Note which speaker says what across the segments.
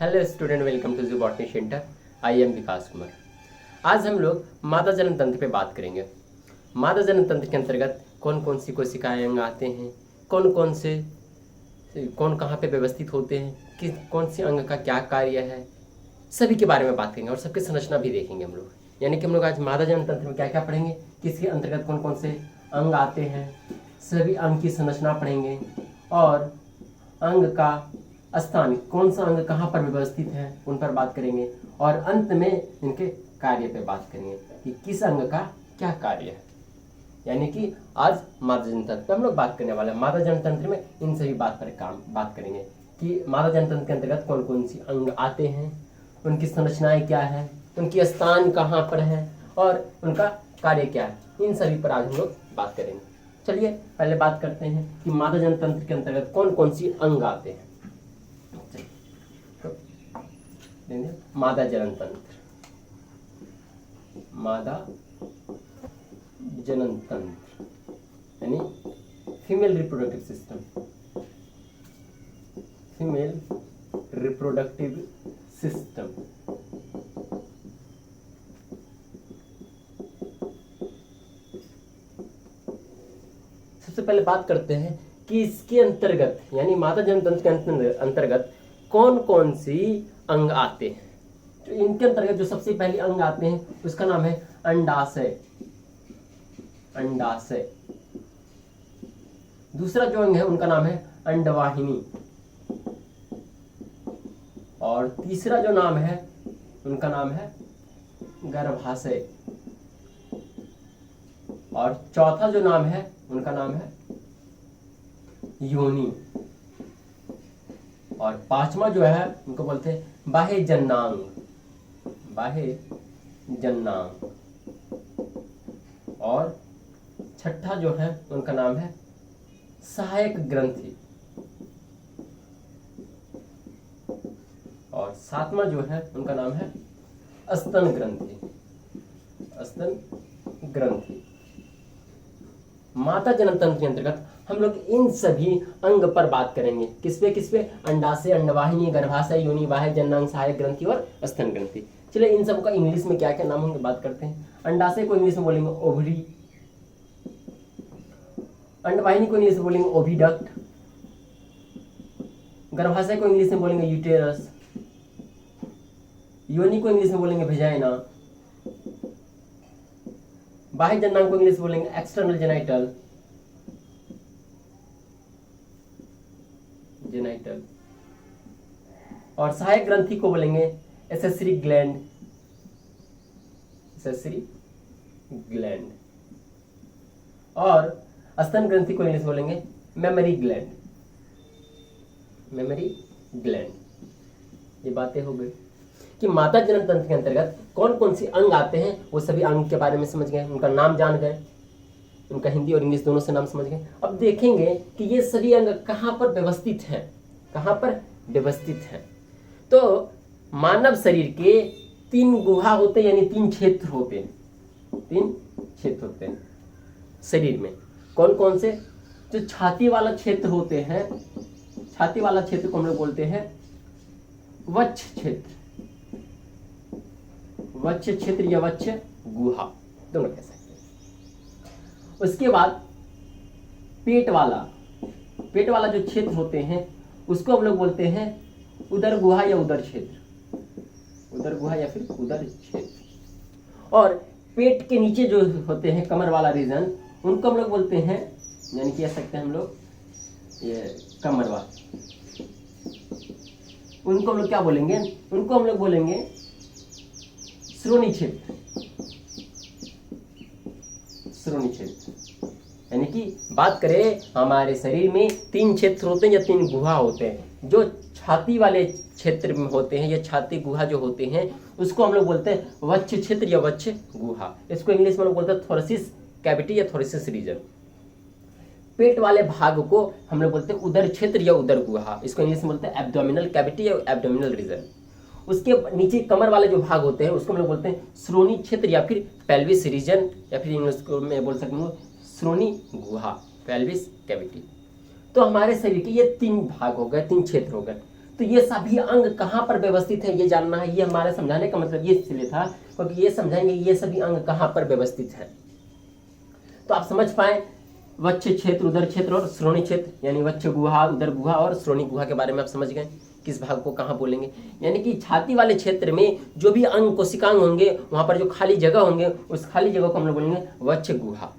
Speaker 1: Hello student, welcome to the botany centre. I am Vikas Kumar. आज हम लोग मादा जनन तंत्र पे बात करेंगे। मादा जनन तंत्र के अंतर्गत कौन कौन सी कोशिकाएं अंग आते हैं, कौन कहाँ पे व्यवस्थित होते हैं, किस कौन सी अंग का क्या कार्य है, सभी के बारे में बात करेंगे और सबकी संरचना भी देखेंगे हम लोग। यानी कि हम लोग आज मादा जनन तंत्र में क्या क्या पढ़ेंगे, किसके अंतर्गत कौन कौन से अंग आते हैं, सभी अंग की संरचना पढ़ेंगे और अंग का स्थान कौन सा अंग कहाँ पर व्यवस्थित है उन पर बात करेंगे और अंत में इनके कार्य पे बात करेंगे कि किस अंग का क्या कार्य है। यानी कि आज मादा जनन तंत्र पे हम लोग बात करने वाले हैं। मादा जनन तंत्र में इन सभी बात करेंगे कि मादा जनन तंत्र के अंतर्गत कौन कौन सी अंग आते हैं, उनकी संरचनाएं क्या है, उनकी स्थान कहाँ पर है और उनका कार्य क्या है। इन सभी पर आज हम लोग बात करेंगे। चलिए पहले बात करते हैं कि मादा जनन तंत्र के अंतर्गत कौन कौन सी अंग आते हैं। मादा जनन तंत्र, मादा जनन तंत्र यानी female reproductive system, female reproductive system. सबसे पहले बात करते हैं कि इसके अंतर्गत यानी मादा जनन तंत्र के अंतर्गत कौन कौन सी अंग आते हैं। तो इनके अंतर्गत जो सबसे पहले अंग आते हैं उसका नाम है अंडाशय। अंडाशय। दूसरा जो अंग है उनका नाम है अंडवाहिनी और तीसरा जो नाम है उनका नाम है गर्भाशय और चौथा जो नाम है उनका नाम है योनि और पांचवा जो है उनको बोलते हैं बाह्य जननांग, बाह्य जननांग और छठा जो है उनका नाम है सहायक ग्रंथि और सातवां जो है उनका नाम है स्तन ग्रंथि, स्तन ग्रंथि। मादा जनन तंत्र के अंतर्गत हम लोग इन सभी अंग पर बात करेंगे। किस पे अंडाशय, अंडवाहिनी, गर्भाशय, योनि, बाह्य जननांग, सहायक ग्रंथि और स्तन ग्रंथि। चलिए इन सब का इंग्लिश में क्या क्या नाम होंगे बात करते हैं। अंडाशय को इंग्लिश में बोलेंगे ओवरी, अंडवाहिनी को इंग्लिश में बोलेंगे ओविडक्ट, गर्भाशय को इंग्लिश में बोलेंगे यूटेरस, योनि को इंग्लिश में बोलेंगे वेजाइना, बाह्य जननांग को इंग्लिश में बोलेंगे एक्सटर्नल जेनाइटल, जेनाइटल और सहायक ग्रंथि को बोलेंगे एसेसरी ग्लैंड, एसेसरी ग्लैंड और स्तन ग्रंथि को इंग्लिश बोलेंगे मेमरी ग्लैंड, मेमरी ग्लैंड। ये बातें हो गई कि मादा जनन तंत्र के अंतर्गत कौन कौन सी अंग आते हैं। वो सभी अंग के बारे में समझ गए, उनका नाम जान गए, उनका हिंदी और इंग्लिश दोनों से नाम समझ गए। अब देखेंगे कि ये सभी अंग कहाँ पर व्यवस्थित हैं, कहाँ पर व्यवस्थित हैं। तो मानव शरीर के 3 गुहा होते हैं यानी 3 क्षेत्र होते हैं, 3 क्षेत्र होते हैं शरीर में। कौन कौन से? जो छाती वाला क्षेत्र होते हैं, छाती वाला क्षेत्र को हम लोग बोलते हैं वक्ष क्षेत्र, वक्ष क्षेत्र या वक्ष गुहा दोनों कह सकते हैं। उसके बाद पेट वाला जो क्षेत्र होते हैं उसको हम लोग बोलते हैं उदर गुहा या उदर क्षेत्र, उदर गुहा या फिर उदर क्षेत्र। और पेट के नीचे जो होते हैं कमर वाला रीजन उनको हम लोग बोलते हैं, यानी कह सकते हैं हम लोग ये कमर वाला, उनको हम लोग क्या बोलेंगे? उनको हम लोग बोलेंगे श्रोणि क्षेत्र, श्रोणि क्षेत्र। यानी कि बात करें हमारे शरीर में 3 क्षेत्र होते हैं या 3 गुहा होते हैं। जो छाती वाले क्षेत्र में होते हैं या छाती गुहा जो होते हैं उसको हम लोग बोलते हैं वक्ष क्षेत्र या वक्ष गुहा। इसको इंग्लिश में लोग बोलते हैं थोरेसिस कैविटी या थोरेसिस रीजन। पेट वाले भाग को हम लोग बोलते हैं उदर क्षेत्र या उदर गुहा, इसको इंग्लिश में बोलते हैं एब्डोमिनल कैविटी या एब्डोमिनल रीजन। उसके नीचे कमर वाले जो भाग होते हैं उसको हम लोग बोलते हैं श्रोणि क्षेत्र या फिर पेल्विस रीजन या फिर इंग्लिश में बोल सकते हैं श्रोणि गुहा, पेल्विस कैविटी। तो हमारे शरीर के ये 3 भाग हो गए, 3 क्षेत्र हो गए। तो तो ये सभी अंग कहाँ पर व्यवस्थित है ये जानना है। ये हमारे समझाने का मतलब ये इसलिए था क्योंकि ये समझाएंगे ये सभी अंग कहाँ पर व्यवस्थित है, तो आप समझ पाए वक्ष क्षेत्र, उदर क्षेत्र और श्रोणी क्षेत्र, यानी वक्ष गुहा, उदर गुहा और श्रोणी गुहा के बारे में आप समझ गए किस भाग को कहाँ बोलेंगे। यानी कि छाती वाले क्षेत्र में जो भी अंग कोशिकांग होंगे वहां पर जो खाली जगह होंगे उस खाली जगह को हम लोग बोलेंगे वक्ष गुहा,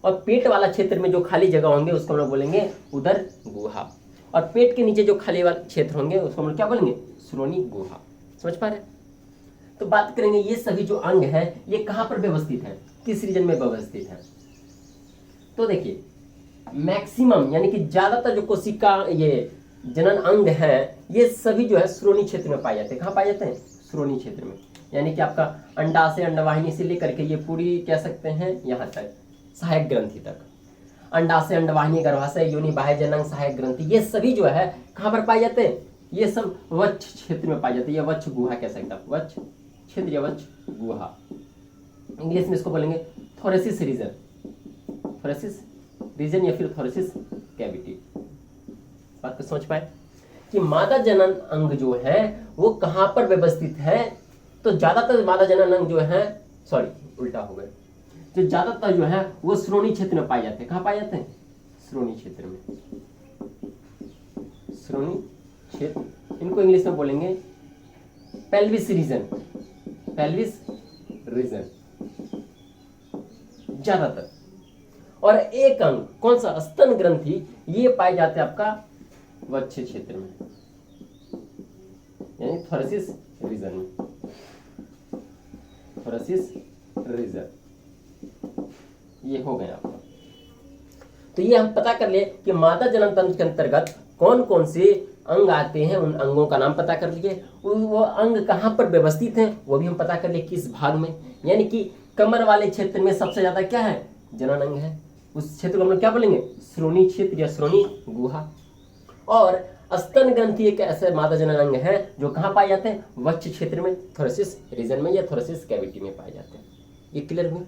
Speaker 1: और पेट वाला क्षेत्र में जो खाली जगह होंगे उसको हम लोग बोलेंगे उदर गुहा, और पेट के नीचे जो खाली वाले क्षेत्र होंगे उसको हम लोग क्या बोलेंगे श्रोणी गुहा। समझ पा रहे हैं? तो बात करेंगे ये सभी जो अंग है ये कहाँ पर व्यवस्थित है, किस रीजन में व्यवस्थित है। तो देखिए मैक्सिमम यानी कि ज्यादातर जो कोशिका ये जनन अंग है ये सभी जो है श्रोणी क्षेत्र में पाए जाते हैं। कहाँ पाए जाते हैं? श्रोणी क्षेत्र में। यानी कि आपका अंडाशय, अंडवाहिनी से लेकर के ये पूरी कह सकते हैं यहाँ तक सहायक ग्रंथि तक, अंडाशय, अंडवाहिनी, गर्भाशय, योनि, बाह्य जनन, सहायक ग्रंथि, ये सभी जो है कहाँ पर पाए जाते हैं? ये सब वक्ष क्षेत्र में पाए जाते हैं, या वक्ष गुहा कह सकते हैं आप, वक्ष क्षेत्र या वक्ष गुहा। इंग्लिश में इसको बोलेंगे थोरेसिस रीजन, थोरेसिस रीजन या फिर थोरेसिस कैविटी। बात को समझ पाए कि मादा जनन अंग जो है वो कहां पर व्यवस्थित है। तो ज्यादातर मादा जनन अंग जो है, सॉरी उल्टा हो गया, जो ज्यादातर जो है वो श्रोणी क्षेत्र में पाए जाते हैं। कहां पाए जाते हैं? श्रोणी क्षेत्र में। श्रोणी क्षेत्र, इनको इंग्लिश में बोलेंगे पेल्विस रीजन, पेल्विस रीजन ज्यादातर। और एक अंग कौन सा? स्तन ग्रंथि, ये पाए जाते हैं आपका वक्ष क्षेत्र में, यानी थोरेसिस रीजन में, थोरेसिस रीजन। ये हो गया आपका। तो ये हम पता कर ले कि मादा जनन तंत्र के अंतर्गत कौन कौन से अंग आते हैं, उन अंगों का नाम पता कर लिए। वो अंग कहां पर व्यवस्थित हैं वो भी हम पता कर लिए, किस भाग में। यानी कि कमर वाले क्षेत्र में सबसे ज्यादा क्या है? जनन अंग है। उस क्षेत्र को हम लोग क्या बोलेंगे? श्रोणी क्षेत्र या श्रोणी गुहा। और स्तन ग्रंथि एक ऐसे मादा जनन अंग है जो कहां पाए जाते हैं? वक्ष क्षेत्र में, थोरेसिस रीजन में या थोरेसिस कैविटी में पाए जाते हैं। ये क्लियर हुई?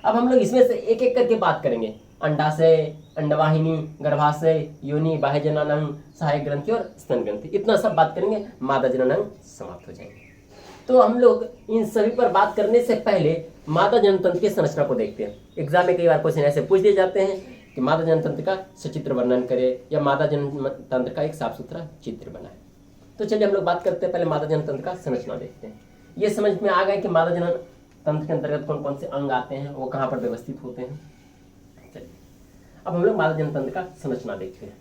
Speaker 1: अब हम लोग इसमें से एक एक करके बात करेंगे। अंडाशय, अंडवाहिनी, गर्भाशय, योनि, बाह्य जनन अंग, सहायक ग्रंथि और स्तन ग्रंथि, इतना सब बात करेंगे, मादा जनन अंग समाप्त हो जाएंगे। तो हम लोग इन सभी पर बात करने से पहले मादा जनन तंत्र की संरचना को देखते हैं। एग्जाम में कई बार क्वेश्चन ऐसे पूछ दिए जाते हैं कि मादा जनन तंत्र का सचित्र वर्णन करे या मादा जनन तंत्र का एक साफ सुथरा चित्र बनाए। तो चलिए हम लोग बात करते हैं, पहले मादा जनन तंत्र का संरचना देखते हैं। ये समझ में आ गया कि मादा जनन तंत्र के अंतर्गत कौन कौन से अंग आते हैं, वो कहाँ पर व्यवस्थित होते हैं। चलिए अब हम लोग मादा जनन तंत्र का संरचना देखते हैं।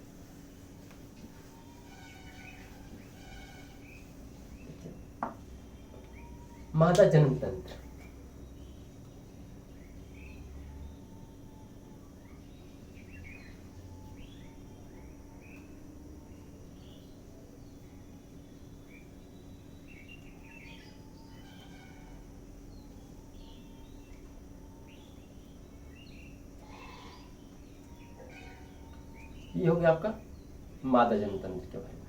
Speaker 1: मादा जनन तंत्र ये हो गया आपका मादा जनन तंत्र के बारे में।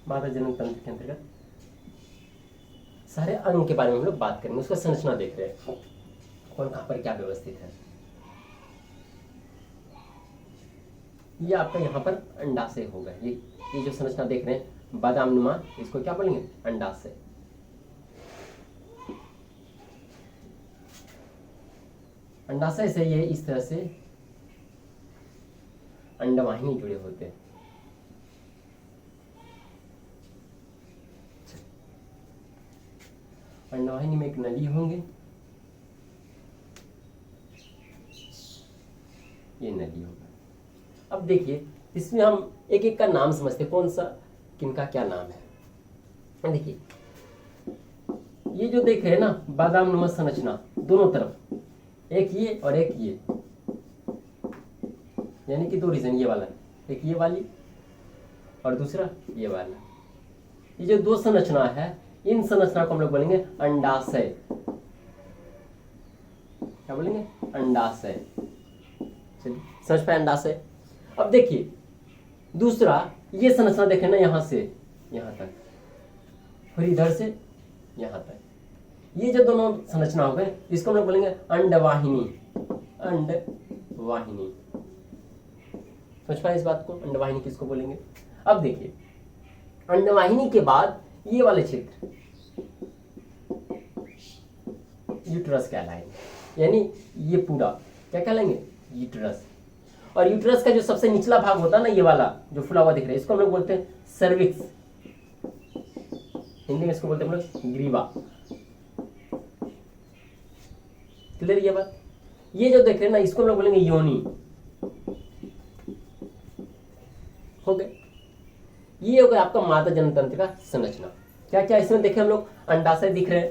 Speaker 1: मादा जनन तंत्र के अंतर्गत सारे अंग के बारे में हम लोग बात करेंगे, उसका संरचना देख रहे हैं, कौन कहां पर क्या व्यवस्थित है। ये आपका यहाँ पर अंडाशय होगा। ये जो संरचना देख रहे हैं बादाम नुमा, इसको क्या बोलेंगे? अंडाशय। अंडाशय से ये इस तरह से अंडवाहिनी जुड़े होते हैं। अंडवाहिनी में एक नली होंगे, ये नली होगा। अब देखिए इसमें हम एक एक का नाम समझते हैं, कौन सा किनका क्या नाम है। देखिए ये जो देख रहे हैं ना बादाम नुमा संरचना, दोनों तरफ, एक ये और एक ये, यानी कि दो रीजन, ये वाला, एक ये वाली और दूसरा ये वाला। ये जो दो संरचना है, इन संरचना को हम लोग बोलेंगे अंडाशय। क्या बोलेंगे? अंडाशय। चलिए समझ पाए अंडाशय। अब देखिए दूसरा, ये संरचना देखें ना, यहां से यहां तक, फिर इधर से यहां तक, ये जो दोनों संरचना हो गए, इसको हम लोग बोलेंगे अंडवाहिनी। अंडवाहिनी, समझ पाए इस बात को? अंडवाहिनी किसको बोलेंगे? अब देखिए अंडवाहिनी के बाद ये वाले क्षेत्र यूट्रस कहलाएंगे, यानी ये पूरा क्या कहलाएंगे? यूट्रस। और यूट्रस का जो सबसे निचला भाग होता है ना, ये वाला जो फुला हुआ दिख रहा है, इसको हम लोग बोलते हैं सर्विक्स। हिंदी में इसको बोलते हैं हम लोग ग्रीवा। क्लियर ये बात? ये जो देख रहे हैं ना, इसको हम लोग बोलेंगे योनि। हो गए। ये हो गया आपका मादा जनन तंत्र का संरचना। क्या क्या इसमें देखे हम लोग? अंडाशय दिख रहे हैं,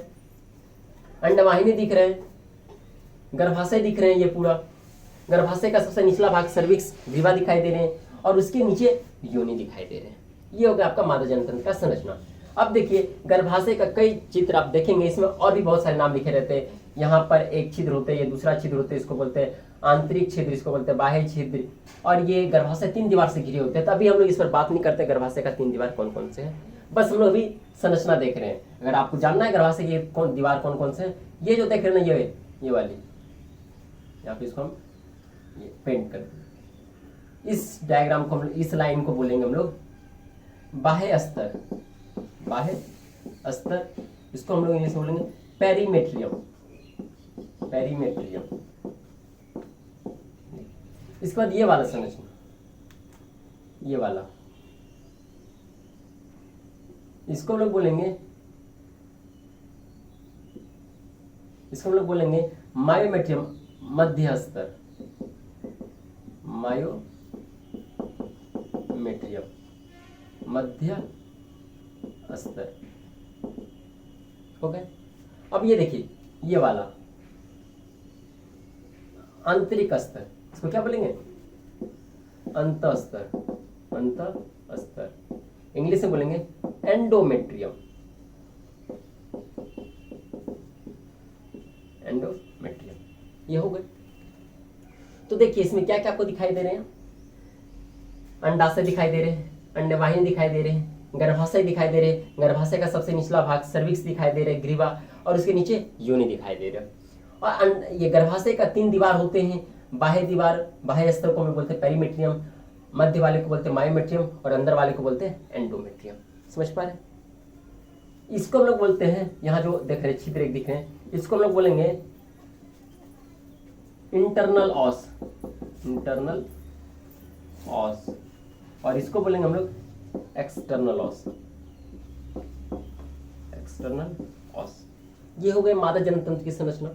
Speaker 1: अंडवाहिनी दिख रहे हैं, गर्भाशय दिख रहे हैं, ये पूरा गर्भाशय का सबसे निचला भाग सर्विक्स, ग्रीवा दिखाई दे रहे हैं, और उसके नीचे योनि दिखाई दे रहे हैं। ये हो गया आपका मादा जनन तंत्र का संरचना। अब देखिए गर्भाशय का कई चित्र आप देखेंगे, इसमें और भी बहुत सारे नाम लिखे रहते हैं। यहाँ पर एक छिद्र होते हैं, ये दूसरा छिद्र होते हैं, इसको बोलते हैं आंतरिक छिद्र, इसको बोलते हैं बाह्य छिद्र। और ये गर्भाशय 3 दीवार से घिरे होते हैं। तभी हम लोग इस पर बात नहीं करते गर्भाशय का 3 दीवार कौन कौन से हैं, बस हम लोग अभी संरचना देख रहे हैं। अगर आपको जानना है गर्भाशय की कौन दीवार कौन कौन से हैं, ये जो देख रहे हैं ना, ये वाली, यहाँ पे इसको हम ये पेंट कर दें। इस डायग्राम को हम, इस लाइन को बोलेंगे हम लोग बाह्य स्तर। बाह्य स्तर, इसको हम लोग इंग्लिश में बोलेंगे पेरीमेट्रियम। पेरीमेट्रियम। इसके बाद ये वाला संरचना, ये वाला, इसको हम लोग बोलेंगे, इसको हम लोग बोलेंगे मायोमेट्रियम, मध्य स्तर। मायोमेट्रियम, मध्य स्तर। हो गए। अब ये देखिए ये वाला आंतरिक स्तर, इसको क्या बोलेंगे? अंत स्तर। अंत स्तर, इंग्लिश में बोलेंगे एंडोमेट्रियम। एंडोमेट्रियम, ये हो गए। तो देखिए इसमें क्या क्या आपको दिखाई दे रहे हैं? अंडाशय दिखाई दे रहे हैं, अंडवाहिनी दिखाई दे रहे हैं, गर्भाशय दिखाई दे रहे हैं, गर्भाशय का सबसे निचला भाग सर्विक्स दिखाई दे रहे, ग्रीवा, और उसके नीचे योनि दिखाई दे रहे। और ये गर्भाशय का 3 दीवार होते हैं। बाह्य दीवार, बाह्य स्तर को हम बोलते हैं पेरीमेट्रियम, मध्य वाले को बोलते हैं मायोमेट्रियम, और अंदर वाले को बोलते हैं एंडोमेट्रियम। समझ पा रहे? इसको हम लोग बोलते हैं, यहाँ जो देख रहे छिद्र एक दिख रहे हैं, इसको हम लोग बोलेंगे इंटरनल ऑस। इंटरनल ऑस, और इसको बोलेंगे हम लोग एक्सटर्नल ऑस। एक्सटर्नल ऑस। ये हो गए मादा जनन तंत्र की संरचना।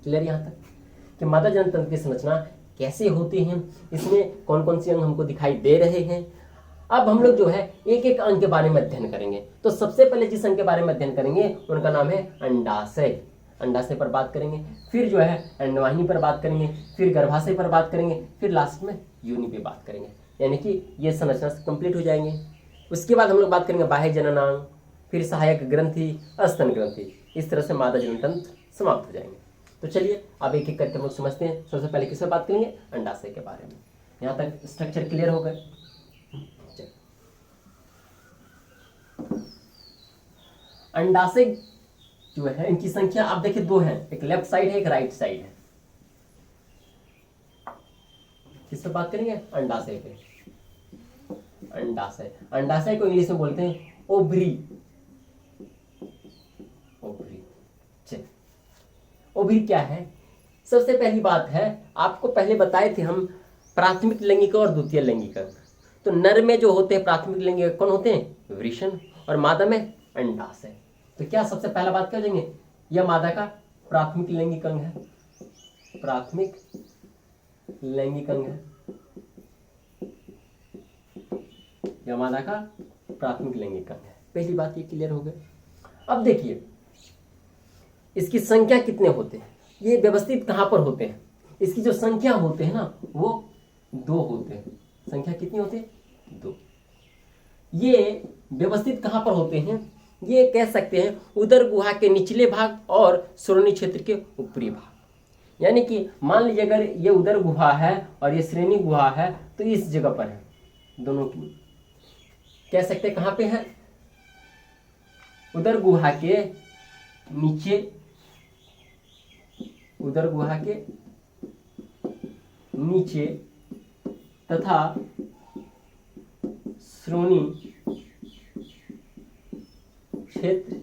Speaker 1: क्लियर यहाँ तक कि मादा जनन तंत्र की संरचना कैसे होती है, इसमें कौन कौन सी अंग हमको दिखाई दे रहे हैं। अब हम लोग जो है एक एक अंग के बारे में अध्ययन करेंगे। तो सबसे पहले जिस अंग के बारे में अध्ययन करेंगे उनका नाम है अंडाशय। अंडाशय पर बात करेंगे, फिर जो है अंडवाहिनी पर बात करेंगे, फिर गर्भाशय पर बात करेंगे, फिर लास्ट में योनि पे बात करेंगे। यानी कि ये संरचना कंप्लीट हो जाएंगे। उसके बाद हम लोग बात करेंगे बाह्य जननांग, फिर सहायक ग्रंथि, स्तन ग्रंथि। इस तरह से मादा जनन तंत्र समाप्त हो जाएंगे। तो चलिए अब एक एक करके हम लोग समझते हैं। सबसे पहले किससे बात करेंगे? अंडाशय के बारे में। यहाँ तक स्ट्रक्चर क्लियर हो गए? अंडाशय जो है इनकी संख्या आप देखिए 2 है, एक लेफ्ट साइड है, एक राइट साइड है। किससे बात करेंगे? अंडाशय पे। अंडाशय, अंडाशय को इंग्लिश में बोलते हैं ओवरी। ओवरी। चलिए ओवरी क्या है? सबसे पहली बात है, आपको पहले बताए थे हम प्राथमिक लैंगिक और द्वितीय लैंगिक। तो नर में जो होते हैं प्राथमिक लैंगिक कौन होते हैं? वृषण। और मादा में अंडाशय। तो क्या सबसे पहला बात क्या देंगे? यह मादा का प्राथमिक लैंगिक अंग है। प्राथमिक लैंगिक अंग है, यह मादा का प्राथमिक लैंगिक अंग है। पहली बात ये क्लियर हो गई। अब देखिए इसकी संख्या कितने होते हैं, ये व्यवस्थित कहाँ पर होते हैं, इसकी जो संख्या होते हैं ना वो 2 होते हैं। संख्या कितनी होती है, 2। ये व्यवस्थित कहाँ पर होते हैं, ये कह सकते हैं उदर गुहा के निचले भाग और श्रोणि क्षेत्र के ऊपरी भाग। यानी कि मान लीजिए अगर ये उदर गुहा है और ये श्रेणी गुहा है तो इस जगह पर है, दोनों की कह सकते हैं कहाँ पे है, उदर गुहा के नीचे, उदर गुहा के नीचे तथा श्रोणि क्षेत्र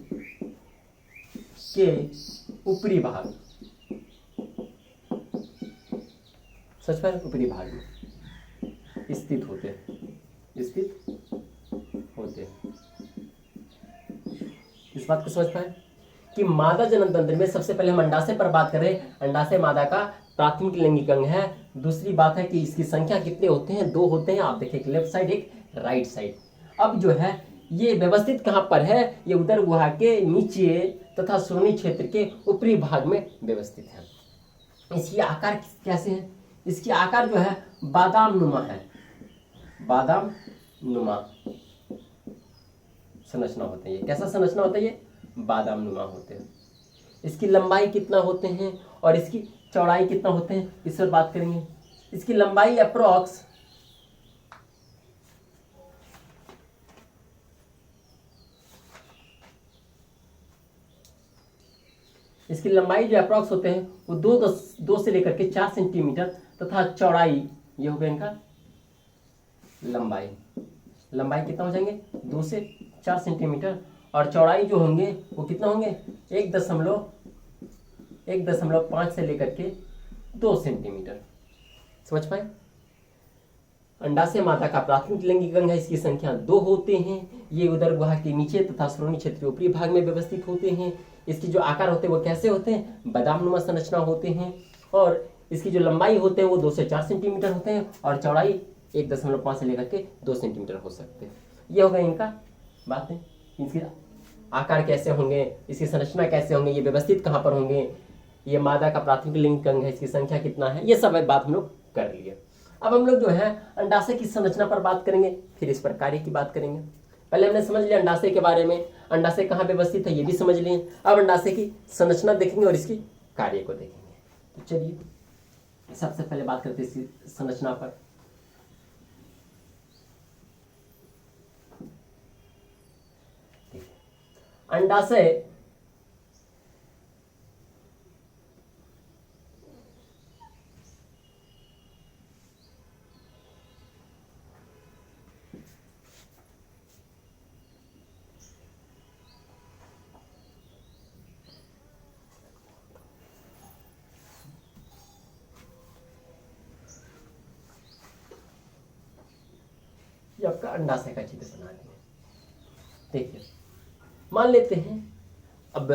Speaker 1: के ऊपरी भाग, सच पर ऊपरी भाग में स्थित होते हैं, स्थित होते हैं। इस बात को समझ पाए कि मादा जनन तंत्र में सबसे पहले हम अंडाशय पर बात करें। अंडाशय मादा का प्राथमिक लैंगिक अंग है। दूसरी बात है कि इसकी संख्या कितने होते हैं, 2 होते हैं। आप देखिए एक लेफ्ट साइड एक राइट साइड। अब जो है ये व्यवस्थित कहाँ पर है, ये उदर गुहा के नीचे तथा श्रोणि क्षेत्र के ऊपरी भाग में व्यवस्थित है। इसकी आकार कैसे है, इसकी आकार जो है बादाम नुमा है, बादाम नुमा संरचना होते हैं। ये कैसा संरचना होता है, ये बादाम नुमा होते हैं। इसकी लंबाई कितना होते हैं और इसकी चौड़ाई कितना होते हैं, इस पर बात करेंगे। इसकी लंबाई अप्रोक्स इसकी लंबाई जो अप्रोक्स होते हैं वो 2 से लेकर के 4 सेंटीमीटर तथा चौड़ाई, ये हो गया इनका लंबाई। लंबाई कितना हो जाएंगे, 2 से 4 सेंटीमीटर और चौड़ाई जो होंगे वो कितना होंगे, 1.5 से लेकर के 2 सेंटीमीटर। समझ पाए। अंडाशय मादा का प्राथमिक लैंगिक अंग है। इसकी संख्या 2 होते हैं। ये उदर गुहा के नीचे तथा श्रोणि क्षेत्र के ऊपरी भाग में व्यवस्थित होते हैं। इसकी जो आकार होते हैं वो कैसे होते हैं, बादामनुमा संरचना होते हैं। और इसकी जो लंबाई होते हैं वो 2 से 4 सेंटीमीटर होते हैं और चौड़ाई 1.5 से लेकर के 2 सेंटीमीटर हो सकते हैं। ये होगा इनका बात है। इसके आकार कैसे होंगे, इसकी संरचना कैसे होंगे, ये व्यवस्थित कहाँ पर होंगे, ये मादा का प्राथमिक लैंगिक अंग है, इसकी संख्या कितना है, ये सब बात हम लोग कर लिए। अब हम लोग जो है अंडाशय की संरचना पर बात करेंगे, फिर इस पर कार्य की बात करेंगे। पहले हमने समझ लिया अंडाशय के बारे में, अंडाशय कहाँ व्यवस्थित है ये भी समझ लिए। अब अंडाशय की संरचना देखेंगे और इसकी कार्य को देखेंगे। तो चलिए सबसे पहले बात करते हैं इसकी संरचना पर। अंडाशय ये आपका अंडाशय का चित्र बना दिया। देखिए मान लेते हैं, अब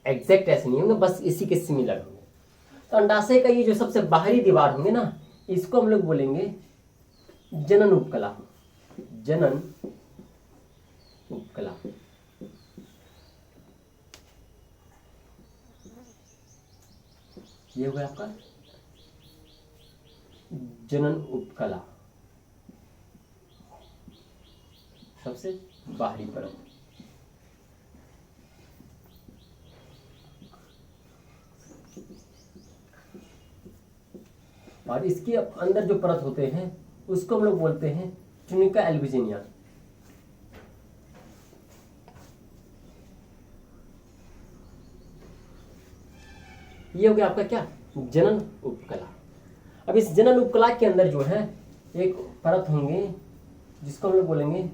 Speaker 1: एग्जैक्ट ऐसे नहीं होंगे, बस इसी के सिमिलर होंगे। तो अंडाशय का ये जो सबसे बाहरी दीवार होंगे ना, इसको हम लोग बोलेंगे जनन उपकला, जनन उपकला। ये हो गया आपका जनन उपकला, सबसे बाहरी परत। और इसके अंदर जो परत होते हैं उसको हम लोग बोलते हैं ट्यूनिका एल्बुजिनिया। ये हो गया आपका क्या, जनन उपकला। अब इस जनन उपकला के अंदर जो है एक परत होंगे जिसको हम लोग बोलेंगे,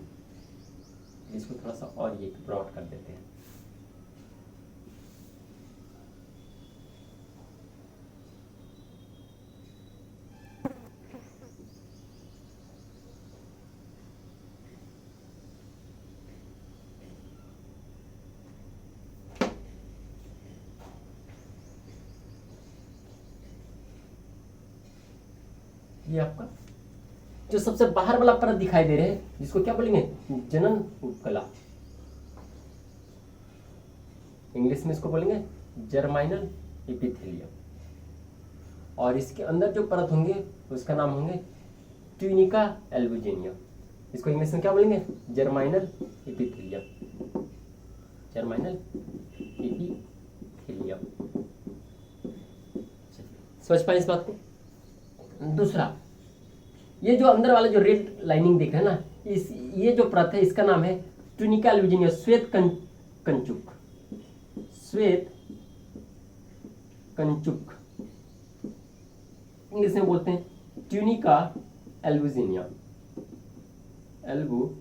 Speaker 1: इसको थोड़ा सा और ये ब्रॉड कर देते हैं। ये आपका जो सबसे बाहर वाला परत दिखाई दे रहे हैं जिसको क्या बोलेंगे, जनन उपकला। इंग्लिश में इसको बोलेंगे जर्माइनल एपिथेलियम, और इसके अंदर जो परत होंगे उसका नाम होंगे ट्यूनिका एल्बुजिनिया। इसको इंग्लिश में क्या बोलेंगे? जर्माइनल एपिथेलियम, जर्माइनल एपिथेलियम। समझ पाए इस बात को? दूसरा, ये जो अंदर वाला जो रेड लाइनिंग दिख रहा है ना, ये जो परत है इसका नाम है ट्यूनिका एल्बुजिनिया, श्वेत कंचुक, श्वेत कंचुक इंग्लिश में बोलते हैं ट्यूनिका एल्बुजिनिया, एल्बुजिनिया।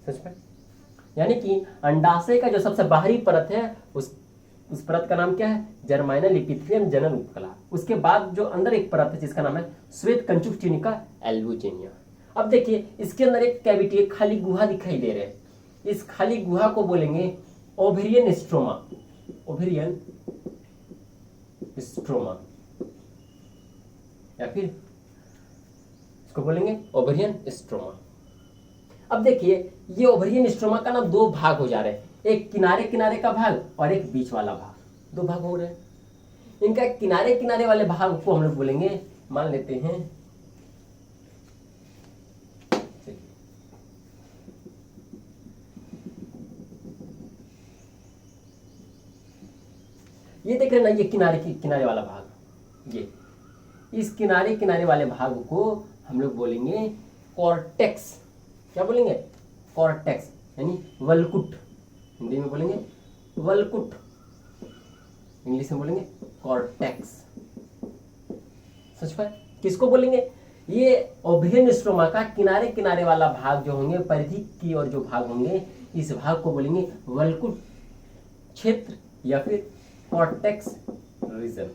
Speaker 1: समझ पाए? यानी कि अंडाशय का जो सबसे बाहरी परत है उस परत का नाम क्या है? जर्माइनल एपिथेलियम, जनन उपकला। उसके बाद जो अंदर एक परत है जिसका नाम है श्वेत कंचुक ट्यूनिका एल्बुजिनिया। अब देखिए इसके अंदर एक कैविटी, एक खाली गुहा दिखाई दे रहे हैं। इस खाली गुहा को बोलेंगे ओवेरियन स्ट्रोमा, ओवेरियन स्ट्रोमा, या फिर इसको बोलेंगे ओवेरियन स्ट्रोमा। अब देखिए ये ओवेरियन स्ट्रोमा का ना दो भाग हो जा रहे हैं, एक किनारे किनारे का भाग और एक बीच वाला भाग, दो भाग हो रहे हैं। इनका किनारे किनारे वाले भाग को हम लोग बोलेंगे, मान लेते हैं ये देख रहे हैं ना, ये किनारे वाला भाग, ये इस किनारे किनारे वाले भाग को हम लोग बोलेंगे कॉर्टेक्स। क्या बोलेंगे? कॉर्टेक्स, यानी वलकुट। हिंदी में बोलेंगे वलकुट, इंग्लिश में बोलेंगे कॉर्टेक्स। समझ पाए? किसको बोलेंगे? ये ओवेरियन स्ट्रोमा का किनारे किनारे वाला भाग जो होंगे, परिधि की और जो भाग होंगे, इस भाग को बोलेंगे वलकुट क्षेत्र या फिर कॉर्टेक्स रीजन।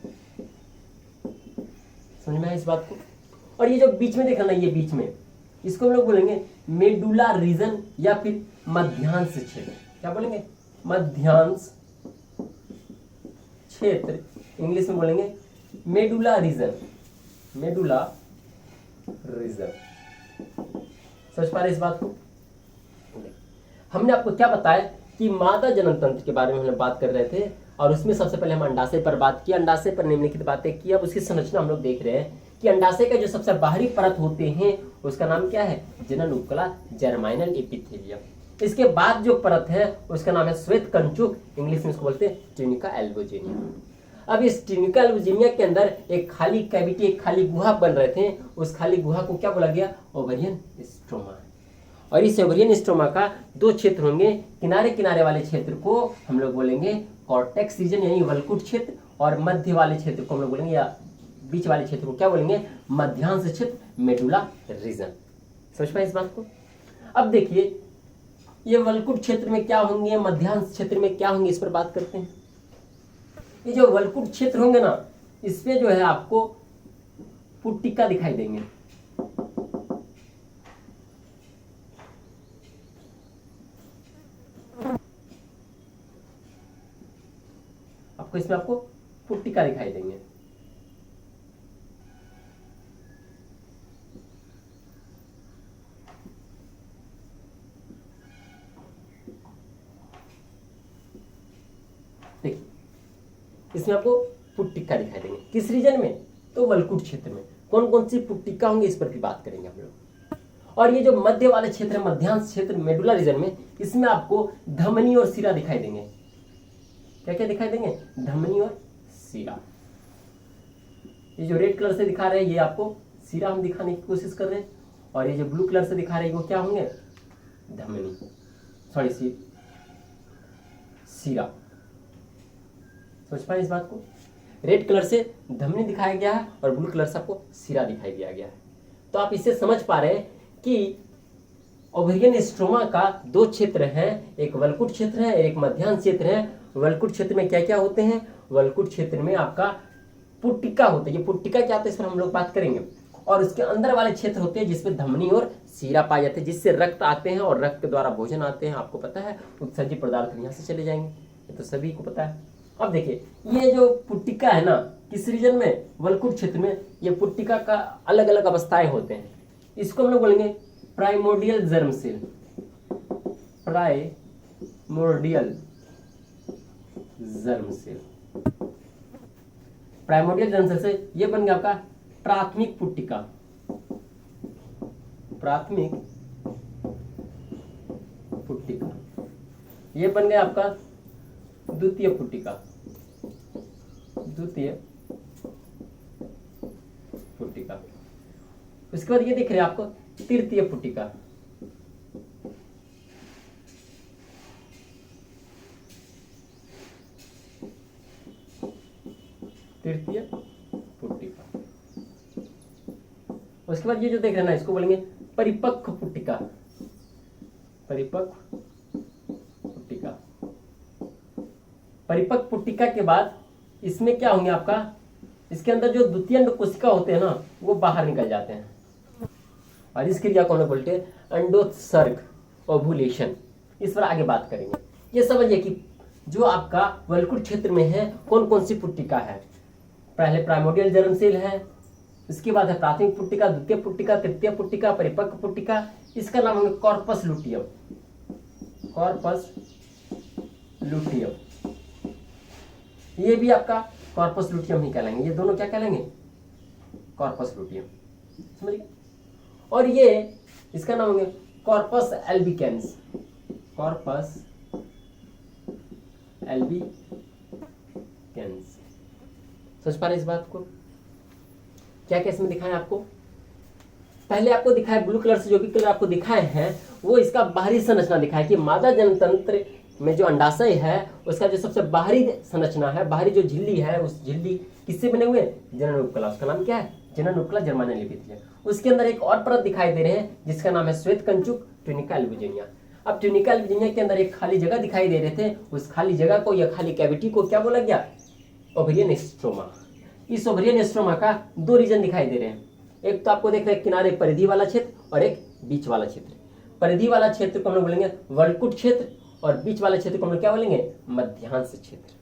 Speaker 1: समझ में आया इस बात को? और ये जो बीच में देखा ना, ये बीच में, इसको हम लोग बोलेंगे मेडुला रीजन या फिर मध्यांश क्षेत्र। क्या बोलेंगे? मध्यांश क्षेत्र, इंग्लिश में बोलेंगे मेडुला रीजन, मेडुला रीजन। समझ पा रहे इस बात को? हमने आपको क्या बताया कि मादा जनन तंत्र के बारे में हमने बात कर रहे थे, और उसमें सबसे पहले हम अंडाशय पर बात की, अंडाशय पर निम्नलिखित बातें की। अब उसकी संरचना हम लोग देख रहे हैं कि अंडाशय का जो सबसे बाहरी परत होते हैं उसका नाम क्या है? जनन उपकला, जर्माइनल एपिथेलियम। इसके बाद जो परत है उसका नाम है श्वेत कंचुक, इंग्लिश में इसको बोलते हैं ट्यूनिका एल्बुजिनिया। अब इस ट्यूनिका एल्बुजिनिया के अंदर एक खाली कैविटी, एक खाली गुहा बन रहे थे, उस खाली गुहा को क्या बोला गया? Ovarian stroma. और इस ओवेरियन स्ट्रोमा का दो क्षेत्र होंगे, किनारे किनारे वाले क्षेत्र को हम लोग बोलेंगे कॉर्टेक्स रीजन यानी वलकुट क्षेत्र, और मध्य वाले क्षेत्र को हम लोग बोलेंगे, या बीच वाले क्षेत्र को क्या बोलेंगे? मध्यांश क्षेत्र, मेडुला रीजन। समझ पाए इस बात को? अब देखिए ये वलकुट क्षेत्र में क्या होंगे, मध्यांश क्षेत्र में क्या होंगे, इस पर बात करते हैं। ये जो वलकुट क्षेत्र होंगे ना, इसमें जो है आपको पुट्टिका दिखाई देंगे। इसमें आपको पुट्टिका दिखाई देंगे। देखिए इसमें आपको पुट्टिका दिखाई देंगे, किस रीजन में? तो वलकुट क्षेत्र में। कौन कौन सी पुट्टिका होंगे इस पर भी बात करेंगे हम लोग। और ये जो मध्य वाले क्षेत्र, मध्यांश क्षेत्र, मेडुला रीजन में, इसमें आपको धमनी और सिरा दिखाई देंगे। क्या क्या दिखाई देंगे? धमनी और सिरा। ये जो रेड कलर से दिखा रहे हैं ये आपको सिरा हम दिखाने की कोशिश कर रहे हैं, और ये जो ब्लू कलर से दिखा रहे हैं वो क्या होंगे? धमनी, सॉरी सिरा। समझ पाए इस बात को? रेड कलर से धमनी दिखाया गया है और ब्लू कलर से आपको सिरा दिखाई दिया गया है। तो आप इससे समझ पा रहे हैं कि ओवेरियन स्ट्रोमा का दो क्षेत्र हैं, एक वलकुट क्षेत्र है, एक मध्यांश क्षेत्र है। वलकुट क्षेत्र में क्या क्या होते हैं? वलकुट क्षेत्र में आपका पुट्टिका होता है। ये पुट्टिका क्या होता है इस पर हम लोग बात करेंगे। और उसके अंदर वाले क्षेत्र होते हैं जिसमें धमनी और सीरा पाए जाते हैं, जिससे रक्त आते हैं और रक्त के द्वारा भोजन आते हैं। आपको पता है उत्सर्जी पदार्थ यहाँ से चले जाएंगे, ये तो सभी को पता है। अब देखिए ये जो पुट्टिका है ना, किस रीजन में? वलकुट क्षेत्र में। ये पुट्टिका का अलग अलग अवस्थाएं होते हैं। इसको हम लोग बोलेंगे primordial germ cell, primordial primordial germ cell. Primordial germ cell से ये बन गया आपका प्राथमिक पुट्टिका, प्राथमिक पुट्टिका। ये बन गया आपका द्वितीय पुट्टिका, द्वितीय पुट्टिका। उसके बाद ये दिख रहा है आपको तृतीय पुट्टिका, तृतीय पुट्टिका। उसके बाद ये जो देख रहे हैं ना, इसको बोलेंगे परिपक्व पुट्टिका, परिपक्व पुट्टिका। परिपक्व पुट्टिका के बाद इसमें क्या होंगे आपका, इसके अंदर जो द्वितीय अंड कोशिका होते हैं ना, वो बाहर निकल जाते हैं और इस क्रिया को हम बोलते हैं अंडोत्सर्ग, ओव्यूलेशन। इस पर आगे बात करेंगे। ये समझिए कि जो आपका वल्कुट क्षेत्र में है कौन कौन सी पुट्टिका है। पहले प्राइमोर्डियल जर्म सेल है, इसके बाद है प्राथमिक पुट्टिका, द्वितीय पुट्टिका, तृतीय पुट्टिका, परिपक्व पुट्टिका। इसका नाम होगा कॉर्पस लुटियम, कॉर्पस लुटियम। ये भी आपका कॉर्पस लुटियम ही कहलाएंगे, ये दोनों क्या कहलाएंगे, कॉर्पस लुटियम, समझिए। और ये इसका नाम होंगे कॉर्पस एल्बिकेंस, कॉर्पस एल्बिकेंस। समझ पा रहे इस बात को, क्या क्या इसमें दिखाया आपको। पहले आपको दिखाया ब्लू कलर से, जो भी कलर आपको दिखाए हैं वो इसका बाहरी संरचना दिखाया कि मादा जनतंत्र में जो अंडाशय है उसका जो सबसे बाहरी संरचना है, बाहरी जो झिल्ली है, उस झिल्ली किससे बने हुए, जनन उपकला। उसका नाम क्या है, जनन उपकला जर्मानियम लिपित। उसके अंदर एक और परत दिखाई दे रहे हैं जिसका नाम है श्वेत कंचुक, ट्यूनिका एल्बुजिनिया। अब ट्यूनिका एल्बुजिनिया के अंदर एक खाली जगह दिखाई दे रहे थे, उस खाली जगह को या खाली कैविटी को क्या बोला गया, ओवेरियन स्ट्रोमा। इस ओवेरियन स्ट्रोमा का दो रीजन दिखाई दे रहे हैं। एक तो आपको देख रहे हैं किनारे परिधि वाला क्षेत्र और एक बीच वाला क्षेत्र। परिधि वाला क्षेत्र को हम लोग बोलेंगे वल्कुट क्षेत्र और बीच वाले क्षेत्र को हम लोग क्या बोलेंगे, मध्यांश क्षेत्र।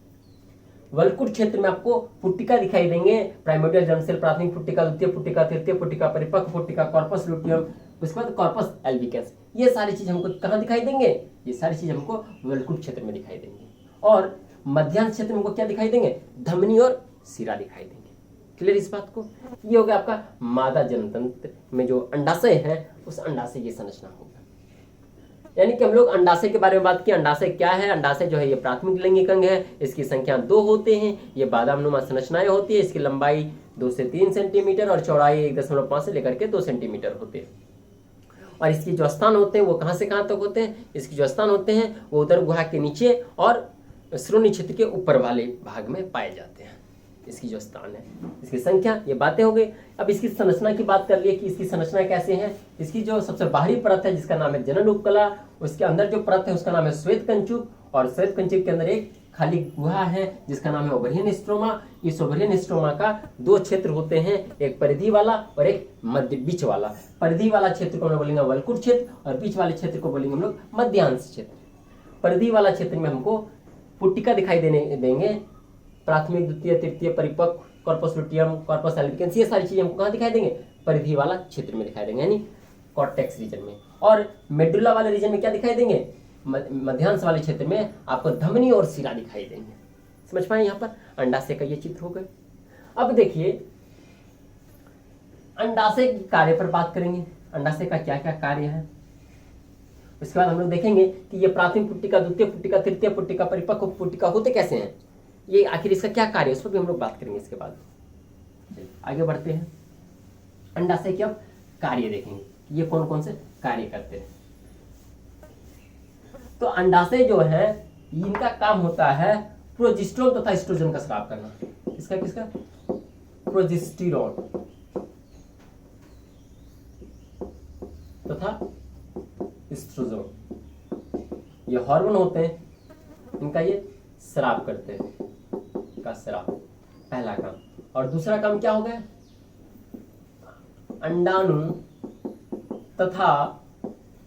Speaker 1: वल्कुट क्षेत्र में आपको पुट्टिका दिखाई देंगे, प्राइमोर्डियल जर्म सेल, प्राथमिक पुट्टिका, द्वितीय पुट्टिका, तृतीय पुट्टिका, परिपक्व पुट्टिका, कॉर्पस लुटियम, उसके बाद कॉर्पस एल्बिकेंस। ये सारी चीज हमको कहाँ दिखाई देंगे, ये सारी चीज हमको वल्कुट क्षेत्र में दिखाई देंगे। और मध्यांश क्षेत्र में हमको क्या दिखाई देंगे, धमनी और सिरा दिखाई देंगे। क्लियर इस बात को। ये हो गया आपका मादा जनतंत्र में जो अंडाशय है, उस अंडाशय की संरचना होगा। यानी कि हम लोग अंडाशय के बारे में बात की। अंडाशय क्या है, अंडाशय जो है ये प्राथमिक लैंगिक अंग है, इसकी संख्या 2 होते हैं, ये बादामनुमा संरचनाएं होती है, इसकी लंबाई 2 से 3 सेंटीमीटर और चौड़ाई 1.5 से लेकर के 2 सेंटीमीटर होते हैं। और इसकी जो स्थान होते हैं वो कहाँ से कहाँ तक होते हैं, इसकी जो स्थान होते हैं वो उदर गुहा के नीचे और श्रोणि क्षेत्र के ऊपर वाले भाग में पाए जाते हैं। इसकी जो स्थान है, इसकी संख्या, ये बातें हो गई। अब इसकी संरचना की बात कर लिए कि इसकी संरचना कैसे है। इसकी जो सबसे बाहरी परत है जिसका नाम है जनन उपकला, उसके अंदर जो परत है उसका नाम है श्वेत कंचुक, और श्वेत कंचुक के अंदर एक खाली गुहा है जिसका नाम है ओवेरियन स्ट्रोमा। इस ओवेरियन स्ट्रोमा का 2 क्षेत्र होते हैं, एक परिधि वाला और एक मध्य बीच वाला। परिधि वाला क्षेत्र को हम लोग बोलेंगे वल्कुट क्षेत्र और बीच वाले क्षेत्र को बोलेंगे हम लोग मध्यांश क्षेत्र। परिधि वाला क्षेत्र में हमको पुट्टिका दिखाई देंगे, प्राथमिक, द्वितीय, तृतीय, परिपक्व, कॉर्पस लुटियम, कॉर्पस एल्बिकेंस, ये सारी चीजें हमको कहाँ दिखाई देंगे, परिधि वाला क्षेत्र में दिखाई देंगे, यानी कॉर्टेक्स रीजन में। और मेडुला वाले रीजन में क्या दिखाई देंगे, मध्यांश वाले क्षेत्र में आपको धमनी और सिरा दिखाई देंगे। समझ पाए, यहाँ पर अंडाशय का ये चित्र हो गए। अब देखिए अंडाशय के कार्य पर बात करेंगे, अंडाशय का क्या क्या कार्य है। उसके बाद हम लोग देखेंगे कि ये प्राथमिक पुट्टिका, द्वितीय पुट्टिका, तृतीय पुट्टिका, परिपक्व पुट्टिका होते कैसे हैं, ये आखिर इसका क्या कार्य है, उस पर भी हम लोग बात करेंगे। इसके बाद आगे बढ़ते हैं, अंडाशय के अब कार्य देखेंगे, ये कौन कौन से कार्य करते हैं। तो अंडाशय जो है इनका काम होता है प्रोजेस्टेरोन तथा एस्ट्रोजन का स्राव करना। किसका किसका, प्रोजेस्टेरोन तथा एस्ट्रोजन, ये हार्मोन होते हैं, इनका ये स्राव करते हैं, का स्राव पहला काम। और दूसरा काम क्या हो गया, अंडाणु तथा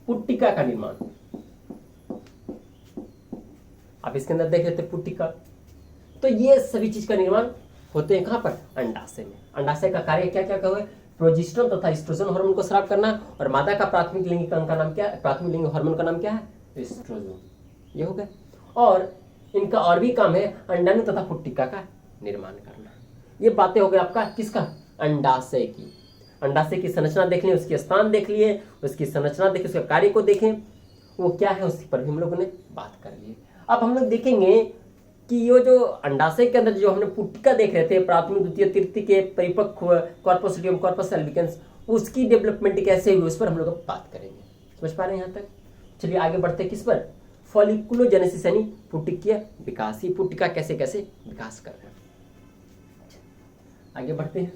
Speaker 1: पुट्टिका का निर्माण। आप इसके अंदर देख लेते पुट्टिका, तो ये सभी चीज का निर्माण होते हैं कहां पर, अंडाशय में। अंडाशय का कार्य क्या क्या कहोगे, प्रोजेस्टेरोन तथा एस्ट्रोजन हार्मोन को स्राव करना। और मादा का प्राथमिक लिंगिक अंग का नाम क्या है, प्राथमिक लिंगिक हार्मोन का नाम क्या है, एस्ट्रोजन। ये हो गया। और इनका और भी काम है अंडाणु तथा पुट्टिका का निर्माण करना। ये बातें हो गई आपका किसका, अंडाशय की। अंडाशय की संरचना देख लें, उसके स्थान देख लिए, उसकी संरचना देखें, उसके कार्य को देखें, वो क्या है उसी पर भी हम लोगों ने बात कर ली। अब हम लोग देखेंगे कि ये जो अंडाशय के अंदर जो हमने पुट्टिका देख रहे थे, प्राथमिक द्वितीय तृतीय के परिपक्व कॉर्पस लुटियम कॉर्पस एल्बिकेंस, उसकी डेवलपमेंट कैसे हुई उस पर हम लोग बात करेंगे। समझ पा रहे हैं यहाँ तक? चलिए आगे बढ़ते हैं किस पर, फॉलिकुलोजेनेसिस यानी पुट्टिकीय विकास। ये पुट्टिका कैसे कैसे विकास कर रहे हैं, आगे बढ़ते हैं।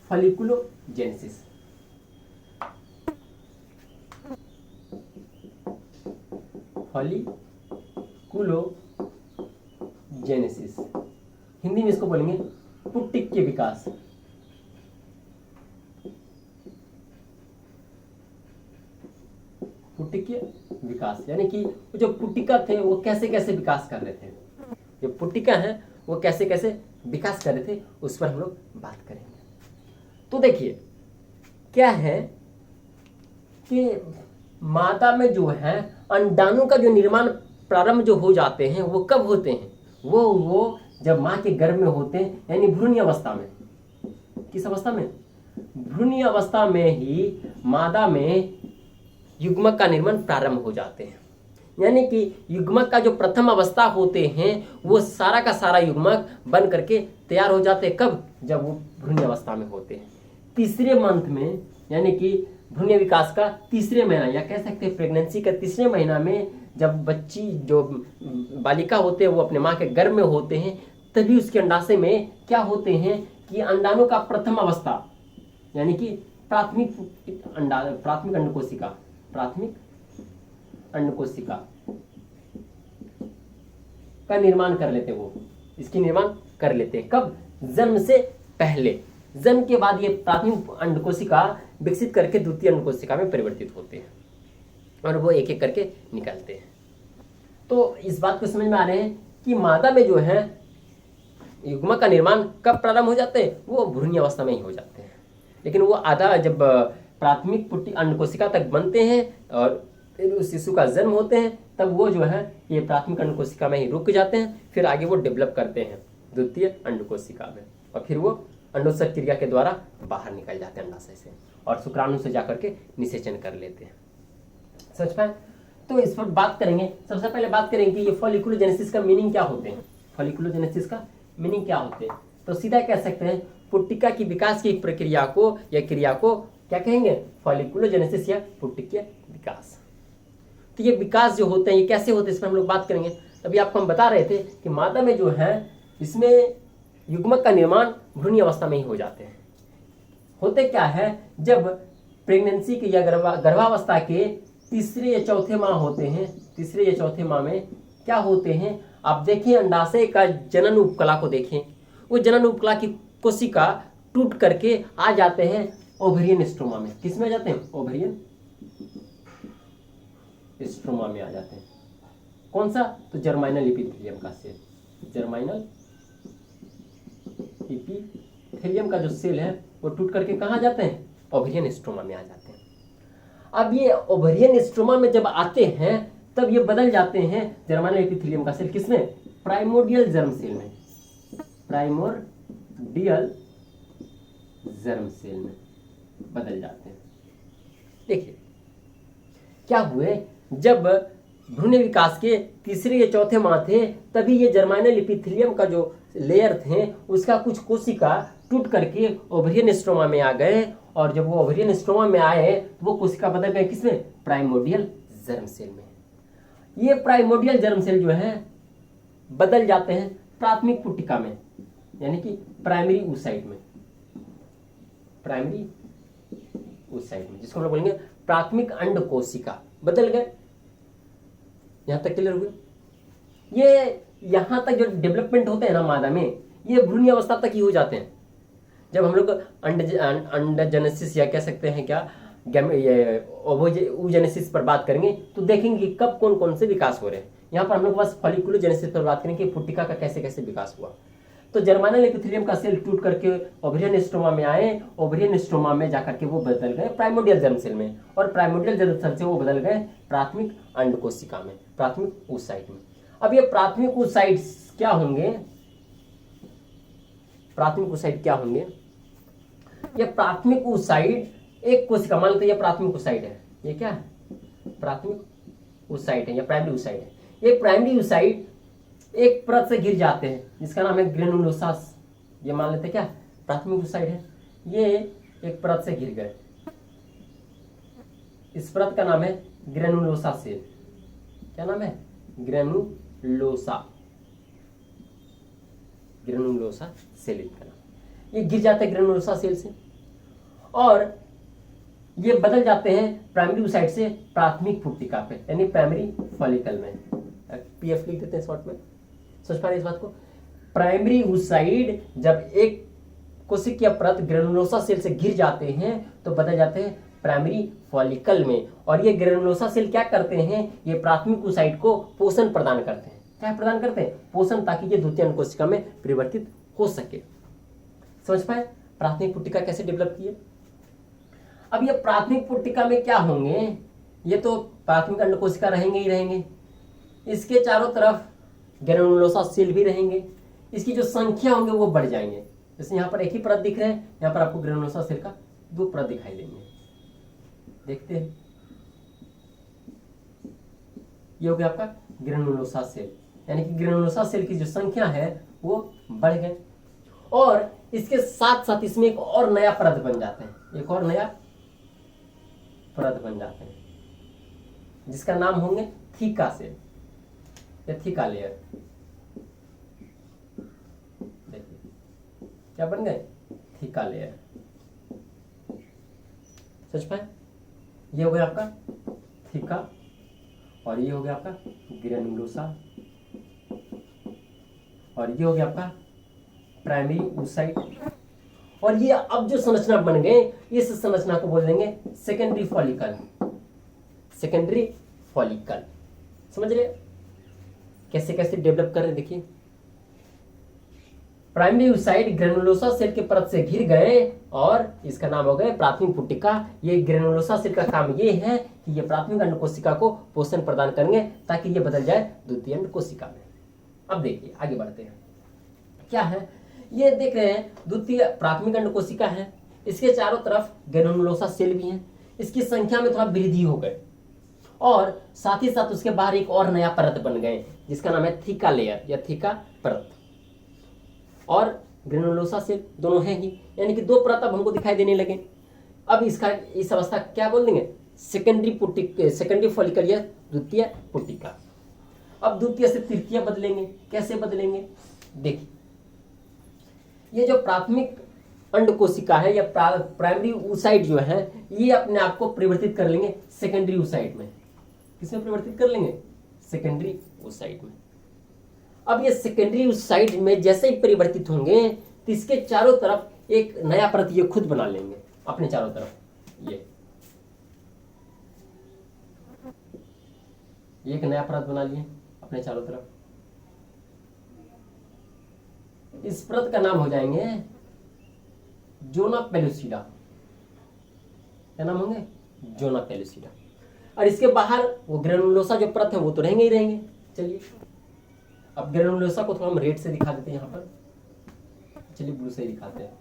Speaker 1: फॉलिकुलोजेनेसिस, फॉलिकुलोजेनेसिस हिंदी में इसको बोलेंगे पुट्टिकीय विकास। पुट्टिकीय विकास यानी कि जो पुट्टिका थे वो कैसे कैसे विकास कर रहे थे, जो पुट्टिका है वो कैसे कैसे विकास कर रहे थे उस पर हम लोग बात करेंगे। तो देखिए क्या है कि मादा में जो है अंडाणु का जो निर्माण प्रारंभ जो हो जाते हैं वो कब होते हैं, वो जब माँ के गर्भ में होते हैं, यानी भ्रूण अवस्था में। किस अवस्था में, भ्रूण अवस्था में ही मादा में युग्मक का निर्माण प्रारंभ हो जाते हैं। यानी कि युग्मक का जो प्रथम अवस्था होते हैं वो सारा का सारा युग्मक बन करके तैयार हो जाते हैं। कब, जब वो भ्रूण अवस्था में होते हैं, तीसरे मंथ में, यानी कि भ्रूण विकास का तीसरे महीना या कह सकते हैं प्रेगनेंसी का तीसरे महीना में, जब बच्ची जो बालिका होते हैं वो अपने माँ के गर्भ में होते हैं, तभी उसके अंडाशय में क्या होते हैं कि अंडाणु का प्रथम अवस्था यानी कि प्राथमिक अंडकोशिका का निर्माण कर लेते, वो इसकी निर्माण कर लेते हैं। कब, जन्म से पहले। जन्म के बाद ये प्राथमिक अंडकोशिका विकसित करके द्वितीय अंडकोशिका में परिवर्तित होते हैं और वो एक एक करके निकलते हैं। तो इस बात को समझ में आ रहे हैं कि मादा में जो है युग्मक का निर्माण कब प्रारंभ हो जाते हैं, वो भ्रूण अवस्था में ही हो जाते हैं। लेकिन वो आधा जब प्राथमिक पुट्टी अंडकोशिका तक बनते हैं और फिर उस शिशु का जन्म होते हैं, तब वो जो है ये प्राथमिक अंडकोशिका में ही रुक जाते हैं, फिर आगे वो डेवलप करते हैं द्वितीय अंडकोशिका में, और फिर वो अंडोत्सर्ग क्रिया के द्वारा बाहर निकल जाते हैं अंडाशय से और शुक्राणु से जाकर के निषेचन कर लेते हैं। समझ पाए? तो इस पर बात करेंगे। सबसे पहले बात करेंगे कि ये फॉलिकुलोजेनेसिस का मीनिंग क्या होते हैं। फॉलिकुलोजेनेसिस का मीनिंग क्या होते हैं, तो सीधा कह सकते हैं पुट्टिका की विकास की प्रक्रिया को या क्रिया को क्या कहेंगे, फॉलिकुलोजेनेसिस या पुट्टिकीय विकास। तो ये विकास जो होते हैं ये कैसे होते हैं इस पर हम लोग बात करेंगे। अभी आपको हम बता रहे थे कि मादा में जो है इसमें युग्मक का निर्माण भ्रूण अवस्था में ही हो जाते हैं। होते क्या है, जब प्रेगनेंसी के या गर्भावस्था के तीसरे या चौथे माह होते हैं, तीसरे या चौथे माह में क्या होते हैं, आप देखें अंडाशय का जनन उपकला को देखें, वो जनन उपकला की कोशिका टूट करके आ जाते हैं ओवेरियन स्ट्रोमा में। किसमें आ जाते हैं, ओवेरियन स्ट्रोमा में आ जाते हैं। कौन सा, तो जर्माइनल एपिथेलियम का सेल, जर्माइनल एपिथेलियम का जो सेल है वो टूट करके कहाँ जाते हैं, ओवेरियन स्ट्रोमा में आ जाते हैं। अब ये ओवेरियन स्ट्रोमा में जब आते हैं तब ये बदल जाते हैं जर्माइनल एपिथेलियम का सेल, किसमें, प्राइमोर्डियल जर्म सेल में, प्राइमोर्डियल जर्म सेल में बदल जाते हैं। देखिए क्या हुए, जब भ्रूण विकास के तीसरे या चौथे माह थे तभी ये जर्माइनल एपिथेलियम का जो लेयर थे उसका कुछ कोशिका टूट करके ओवेरियन स्ट्रोमा में आ गए, और जब वो ओवेरियन स्ट्रोमा में आए तो वो कोशिका बदल गए किसमें, प्राइमोर्डियल जर्म सेल में। ये प्राइमोर्डियल जर्म सेल जो है बदल जाते हैं प्राथमिक पुट्टिका में, यानी कि प्राइमरी oocyte में, प्राइमरी oocyte में, जिसको हम लोग बोलेंगे प्राथमिक अंड कोशिका, बदल गए। यहां तक क्लियर हुए। ये यहां तक जो डेवलपमेंट होते हैं ना मादा में, ये भ्रूण अवस्था तक ही हो जाते हैं। जब हम लोग अंडजेनेसिस या कह सकते हैं क्या ओवोजेनेसिस पर बात करेंगे तो देखेंगे कि कब कौन कौन से विकास हो रहे हैं। यहाँ पर हम लोग बस फॉलिकुलोजेनेसिस पर बात करेंगे कि पुट्टिका का कैसे कैसे विकास हुआ। तो जर्माइनल एपिथेलियम का सेल टूट करके ओवेरियन स्ट्रोमा में आए, ओवेरियन स्ट्रोमा में जाकर के वो बदल गए प्राइमोर्डियल जर्म सेल में, और प्राइमोर्डियल जर्म सेल से वो बदल गए प्राथमिक अंड कोशिका में। प्राथमिक oocyte में। अब ये प्राथमिक oocytes क्या होंगे, प्राथमिक oocyte क्या होंगे, ये प्राथमिक oocyte एक कोशिका, मान लेते हैं ये प्राथमिक oocyte है, ये क्या है, प्राथमिक oocyte है या प्राइमरी oocyte है। ये प्राइमरी oocyte एक परत से घिर जाते हैं जिसका नाम है ग्रेनुलोसा। ये मान लेते हैं क्या, प्राथमिक oocyte है, ये एक परत से घिर गए, इस परत का नाम है ग्रेनुलोसा सेल। क्या नाम है, ग्रेनुलोसा, ग्रेनुलोसा सेल का नाम। ये गिर जाते हैं ग्रेनुलोसा सेल से और ये बदल जाते हैं प्राइमरी oocyte से प्राथमिक पुट्टिका पे, यानी प्राइमरी फॉलिकल में। पीएफ लिख देते हैं शॉर्ट में, समझ पा रहे इस बात को। प्राइमरी oocyte जब एक कोशिकीय परत ग्रेनुलोसा सेल से घिर जाते हैं तो बदल जाते हैं प्राइमरी फॉलिकल में, और ये ग्रेनुलोसा सेल क्या करते हैं, ये प्राथमिक oocyte को पोषण प्रदान करते हैं। क्या प्रदान करते हैं, पोषण, ताकि ये द्वितीय अंड कोशिका में परिवर्तित हो सके। समझ पाए प्राथमिक पुट्टिका कैसे डेवलप की है। अब ये प्राथमिक पुट्टिका में क्या होंगे, ये तो प्राथमिक अंड कोशिका रहेंगे ही रहेंगे, इसके चारों तरफ ग्रेनुलोसा सेल भी रहेंगे, इसकी जो संख्या होंगे वो बढ़ जाएंगे। जैसे यहाँ पर एक ही परत दिख रहे हैं, यहाँ पर आपको ग्रेनुलोसा सेल का 2 परत दिखाई देंगे। देखते हैं, ये हो गया आपका ग्रेनुलोसा सेल, यानी कि ग्रेनुलोसा सेल की जो संख्या है वो बढ़ गए, और इसके साथ साथ इसमें एक और नया परत बन जाते हैं, एक और नया परत बन जाते हैं जिसका नाम होंगे थीका सेल या थीका लेयर। देखिए क्या बन गए, थीका लेयर। समझ पाए, ये हो गया आपका थीका और ये हो गया आपका ग्रेनुलोसा और ये हो गया आपका प्राइमरी oocyte। और ये अब जो संरचना बन गए, इस संरचना को बोल देंगे सेकेंडरी फॉलिकल। सेकेंडरी फॉलिकल समझ रहे कैसे कैसे डेवलप कर रहे, देखिए प्राइमरी oocyte ग्रेनुलोसा सेल के परत से घिर गए और इसका नाम हो गया प्राथमिक पुट्टिका। ये ग्रेनुलोसा सेल का काम ये है कि ये प्राथमिक अंड कोशिका को पोषण प्रदान करेंगे ताकि ये बदल जाए द्वितीय अंड कोशिका में। अब देखिए आगे बढ़ते हैं, क्या है ये देख रहे हैं, द्वितीय प्राथमिक अंड कोशिका है, इसके चारों तरफ ग्रेनुलोसा सेल भी हैं, इसकी संख्या में थोड़ा वृद्धि हो गए और साथ ही साथ उसके बाहर एक और नया परत बन गए जिसका नाम है थीका लेयर या थीका परत, और ग्रेनुलोसा सेल दोनों हैं ही, यानी कि 2 परत अब हमको दिखाई देने लगे। अब इसका इस अवस्था क्या बोल देंगे, सेकेंडरी फॉलिकल या द्वितीय पुट्टिका। अब द्वितीय से तृतीय बदलेंगे, कैसे बदलेंगे, देखिए ये जो प्राथमिक अंड कोशिका है या प्राइमरी oocyte जो है, ये अपने आप को परिवर्तित कर लेंगे सेकेंडरी oocyte में। किसमें परिवर्तित कर लेंगे, सेकेंडरी oocyte में। अब ये सेकेंडरी oocyte में जैसे ही परिवर्तित होंगे तो इसके चारों तरफ एक नया परत ये खुद बना लेंगे अपने चारों तरफ। ये एक नया परत बना लिए अपने चारों तरफ। इस परत का नाम हो जाएंगे जोना पेलुसिडा। क्या नाम होंगे, जोना पेलुसिडा। और इसके बाहर वो ग्रेनुलोसा जो परत है वो तो रहेंगे ही रहेंगे। चलिए अब ग्रेनुलोसा को थोड़ा हम रेड से दिखा देते हैं, यहाँ पर चलिए ब्लू से दिखाते हैं।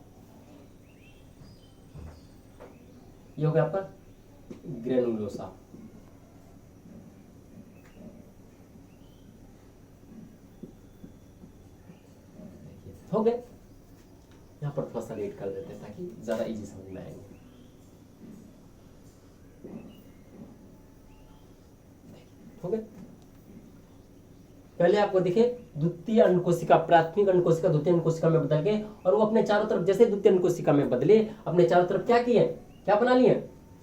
Speaker 1: ये हो गया आपका ग्रेनुलोसा। हो गए, यहाँ पर थोड़ा सा रेड कर देते हैं ताकि ज्यादा इजी समझ में आएंगे। हो गए, पहले आपको दिखे द्वितीय अंड कोशिका, प्राथमिक अंड कोशिका द्वितीय अंड कोशिका में बदल गए और वो अपने चारों तरफ जैसे द्वितीय अंड कोशिका में बदले, अपने चारों तरफ क्या किए, क्या बना लिए,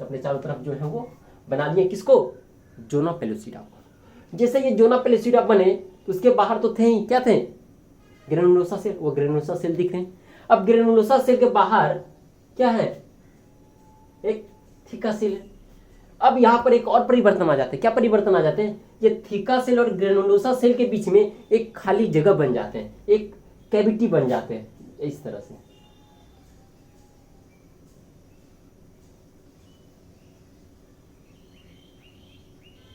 Speaker 1: अपने चारों तरफ जो है वो बना लिए किसको, जोना पेलुसिडा को। जैसे ये जोना पेलुसिडा बने तो उसके बाहर तो थे ही, क्या थे, ग्रेनुलोसा सेल। वो ग्रेनुलोसा सेल दिख रहे हैं। अब ग्रेनुलोसा सेल के बाहर क्या है, एक थीका सेल है। अब यहां पर एक और परिवर्तन आ जाते हैं। क्या परिवर्तन आ जाते हैं, ये थीका सेल और ग्रेनुलोसा सेल के बीच में एक खाली जगह बन जाते हैं, एक कैविटी बन जाते हैं इस तरह से।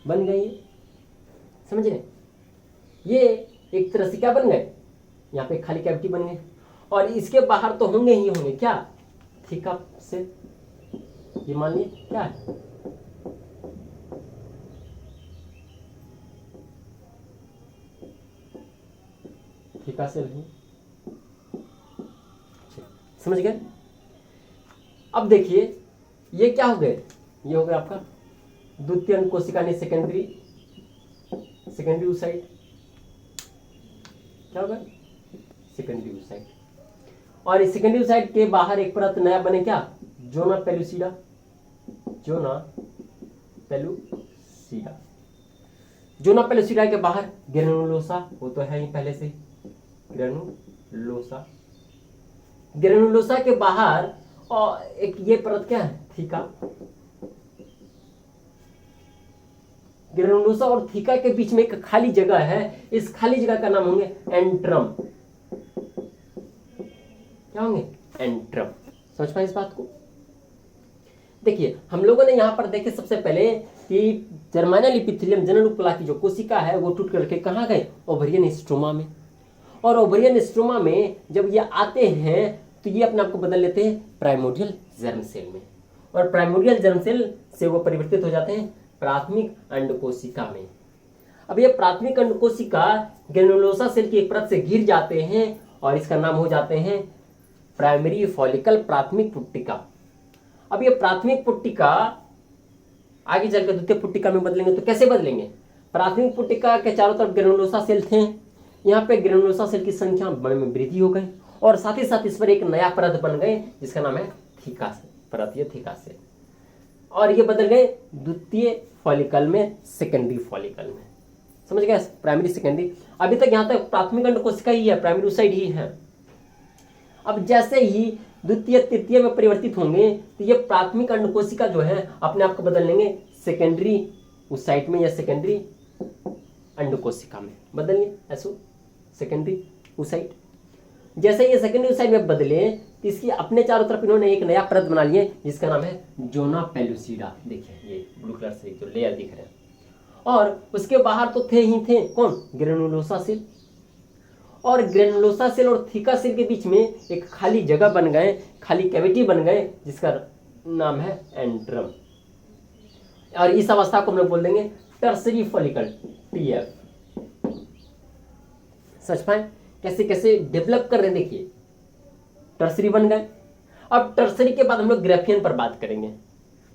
Speaker 1: बन गई, समझ रहे? ये एक तरह से क्या बन गए, यहाँ पे खाली कैविटी बन गए, और इसके बाहर तो होंगे ही होंगे क्या, थीका सेल। ये मान लीजिए क्या है, थीका सेल है। समझ गए? अब देखिए ये क्या हो गए, ये हो गया आपका द्वितीय अंड कोशिका ने सेकेंडरी oocyte, क्या होगा, सेकेंडरी oocyte। और इस सेकेंडरी oocyte के बाहर एक परत नया बने क्या, zona pellucida, zona pellucida. Zona pellucida के बाहर ग्रेनुलोसा, वो तो है ही पहले से, ग्रेनुलोसा। ग्रेनुलोसा के बाहर और एक ये परत क्या है, थीका। ग्रेनुलोसा और थीका के बीच में एक खाली जगह है, इस खाली जगह का नाम होंगे एंट्रम। क्या होंगे, एंट्रम। समझ पाए इस बात को? देखिए हम लोगों ने यहां पर देखे सबसे पहले कि जर्माइनल इपिथेलियम जनरूकुला की जो कोशिका है वो टूट करके कहां गए, ओवरियन स्ट्रोमा में। और ओवरियन स्ट्रोमा में जब ये आते हैं तो ये अपने आप को बदल लेते हैं प्राइमोर्डियल जर्म सेल में, और प्राइमोर्डियल जर्म सेल से वो परिवर्तित हो जाते हैं प्राथमिक अंडकोशिका में। अब ये प्राथमिक अंडकोशिका ग्रेनुलोसा सेल की एक परत से घिर जाते हैं और इसका नाम हो जाते हैं प्राइमरी फॉलिकल, प्राथमिक पुट्टिका। अब ये प्राथमिक पुट्टिका आगे चलकर द्वितीय पुट्टिका में बदलेंगे, तो कैसे बदलेंगे, प्राथमिक पुट्टिका के चारों तरफ ग्रेनुलोसा सेल थे, यहाँ पे ग्रेनुलोसा सेल की संख्या बड़े में वृद्धि हो गई, और साथ ही साथ इस पर एक नया परत बन गए जिसका नाम है थीका परत, ये थीका सेल। और ये बदल गए द्वितीय फॉलिकल में सेकेंडरी फॉलिकल में। समझ गए, प्राइमरी सेकेंडरी। अभी तक यहाँ तक प्राथमिक अंडकोशिका ही है, प्राइमरी oocyte ही है। अब जैसे ही द्वितीय तृतीय में परिवर्तित होंगे तो ये प्राथमिक अंडकोशिका जो है अपने आप को बदल लेंगे सेकेंडरी oocyte में, या सेकेंडरी अंडकोशिका में बदलेंगे, ऐसो सेकेंडरी oocyte। जैसे ये सेकेंडरी oocyte में बदले तो इसकी अपने चारों तरफ इन्होंने एक नया परत बना लिए जिसका नाम है जोना पेलुसिडा। देखिए ये ब्लू कलर से जो लेयर दिख रहे हैं, और उसके बाहर तो थे ही थे कौन, ग्रेनुलोसा सेल। और ग्रेनुलोसा सेल और थीका सेल के बीच में एक खाली जगह बन गए, खाली कैविटी बन गए जिसका नाम है एंट्रम। और इस अवस्था को हम लोग बोल देंगे टर्सरी फॉलिकल, TF। समझ पाए कैसे कैसे डेवलप कर रहे हैं, देखिए टर्सरी बन गए। अब टर्सरी के बाद हम लोग ग्राफियन पर बात करेंगे,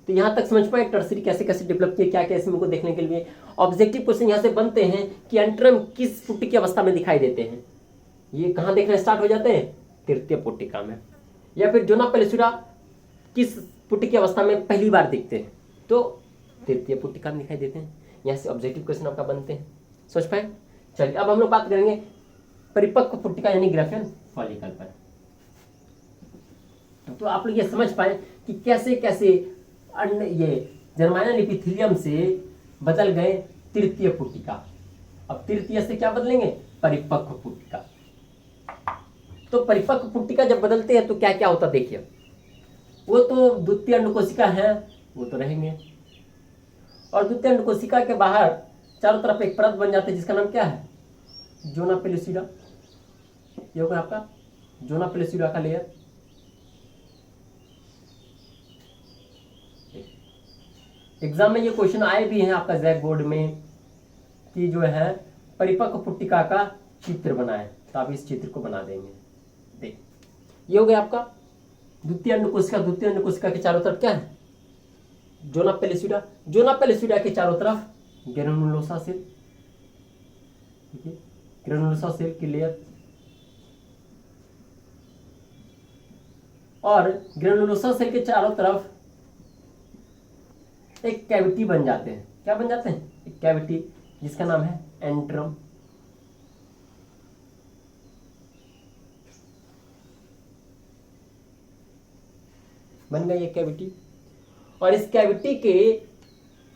Speaker 1: तो यहां तक समझ पाए टर्सरी कैसे कैसे डेवलप किया, क्या क्या इसमें को देखने के लिए ऑब्जेक्टिव क्वेश्चन यहां से बनते हैं कि एंट्रम किस पुट्टी अवस्था में दिखाई देते हैं। ये कहां देखना स्टार्ट हो जाते हैं, तृतीय पुट्टिका में। या फिर जोना पेलुसिडा किस पुट्टी की अवस्था में पहली बार दिखते हैं, तो तृतीय पुट्टिका में दिखाई देते हैं। यहाँ से ऑब्जेक्टिव क्वेश्चन आपका बनते हैं, सोच पाए। चलिए अब हम लोग बात करेंगे परिपक्व पुट्टिका यानी ग्राफियन फॉलिकल पर। तो आप लोग ये समझ पाए कि कैसे कैसे ये जर्माइनल एपिथेलियम से बदल गए तृतीय पुट्टिका। अब तृतीय से क्या बदलेंगे, परिपक्व पुट्टिका। तो परिपक्व पुट्टिका जब बदलते हैं तो क्या क्या होता, देखिए वो तो द्वितीय अंडकोशिका है, वो तो रहेंगे, और द्वितीय अंडकोशिका के बाहर चारों तरफ एक परत बन जाती है जिसका नाम क्या है, जोना पेलुसिडा। ये होगा आपका जोना पेलुसिडा का लेयर। एग्जाम में ये क्वेश्चन आए भी हैं आपका जैक बोर्ड में कि जो है परिपक्व पुट्टिका का चित्र बनाए, तो आप इस चित्र को बना देंगे। देख ये हो गया आपका द्वितीय अंडकोशिका। द्वितीय अंडकोशिका के चारों तरफ क्या है, जोना पेलुसिडा। जोना पेलुसिडा के चारों तरफ ग्रेनुलोसा सेल, ठीक है, ग्रेनुलोसा सेल की लेयर, और ग्रेनुलोसा सेल के चारों तरफ एक कैविटी बन जाते हैं। क्या बन जाते हैं, एक कैविटी जिसका नाम है एंट्रम। बन गई एक कैविटी, और इस कैविटी के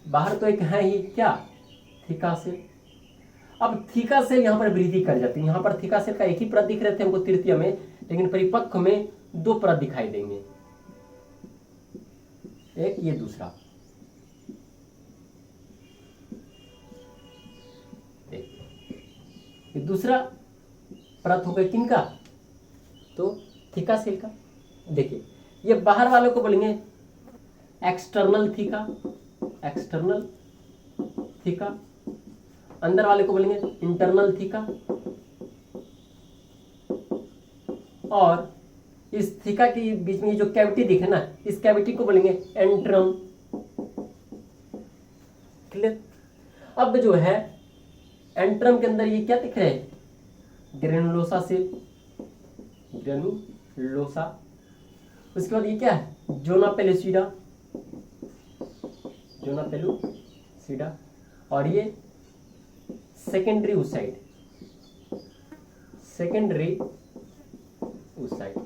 Speaker 1: बाहर तो एक है ही क्या, थीका सेल। अब थीका सेल यहां पर वृद्धि कर जाती है। यहां पर थीका सेल का एक ही परत दिख रहे थे हमको तृतीय में, लेकिन परिपक्व में दो परत दिखाई देंगे, एक ये दूसरा। ये दूसरा परत हो गया किनका, तो थीका सेल का। देखिए ये बाहर वालों को बोलेंगे एक्सटर्नल थीका, एक्सटर्नल थीका, अंदर वाले को बोलेंगे इंटरनल थीका, और इस थीका के बीच में ये जो कैविटी दिखे ना, इस कैविटी को बोलेंगे एंट्रम। क्लियर। अब जो है एंट्रम के अंदर ये क्या दिख रहे हैं, ग्रेनुलोसा सेल, ग्रेनुलोसा। उसके बाद ये क्या है, जोना पेलुसिडा, जोना पेलुसिडा, और ये सेकेंडरी oocyte, सेकेंडरी oocyte।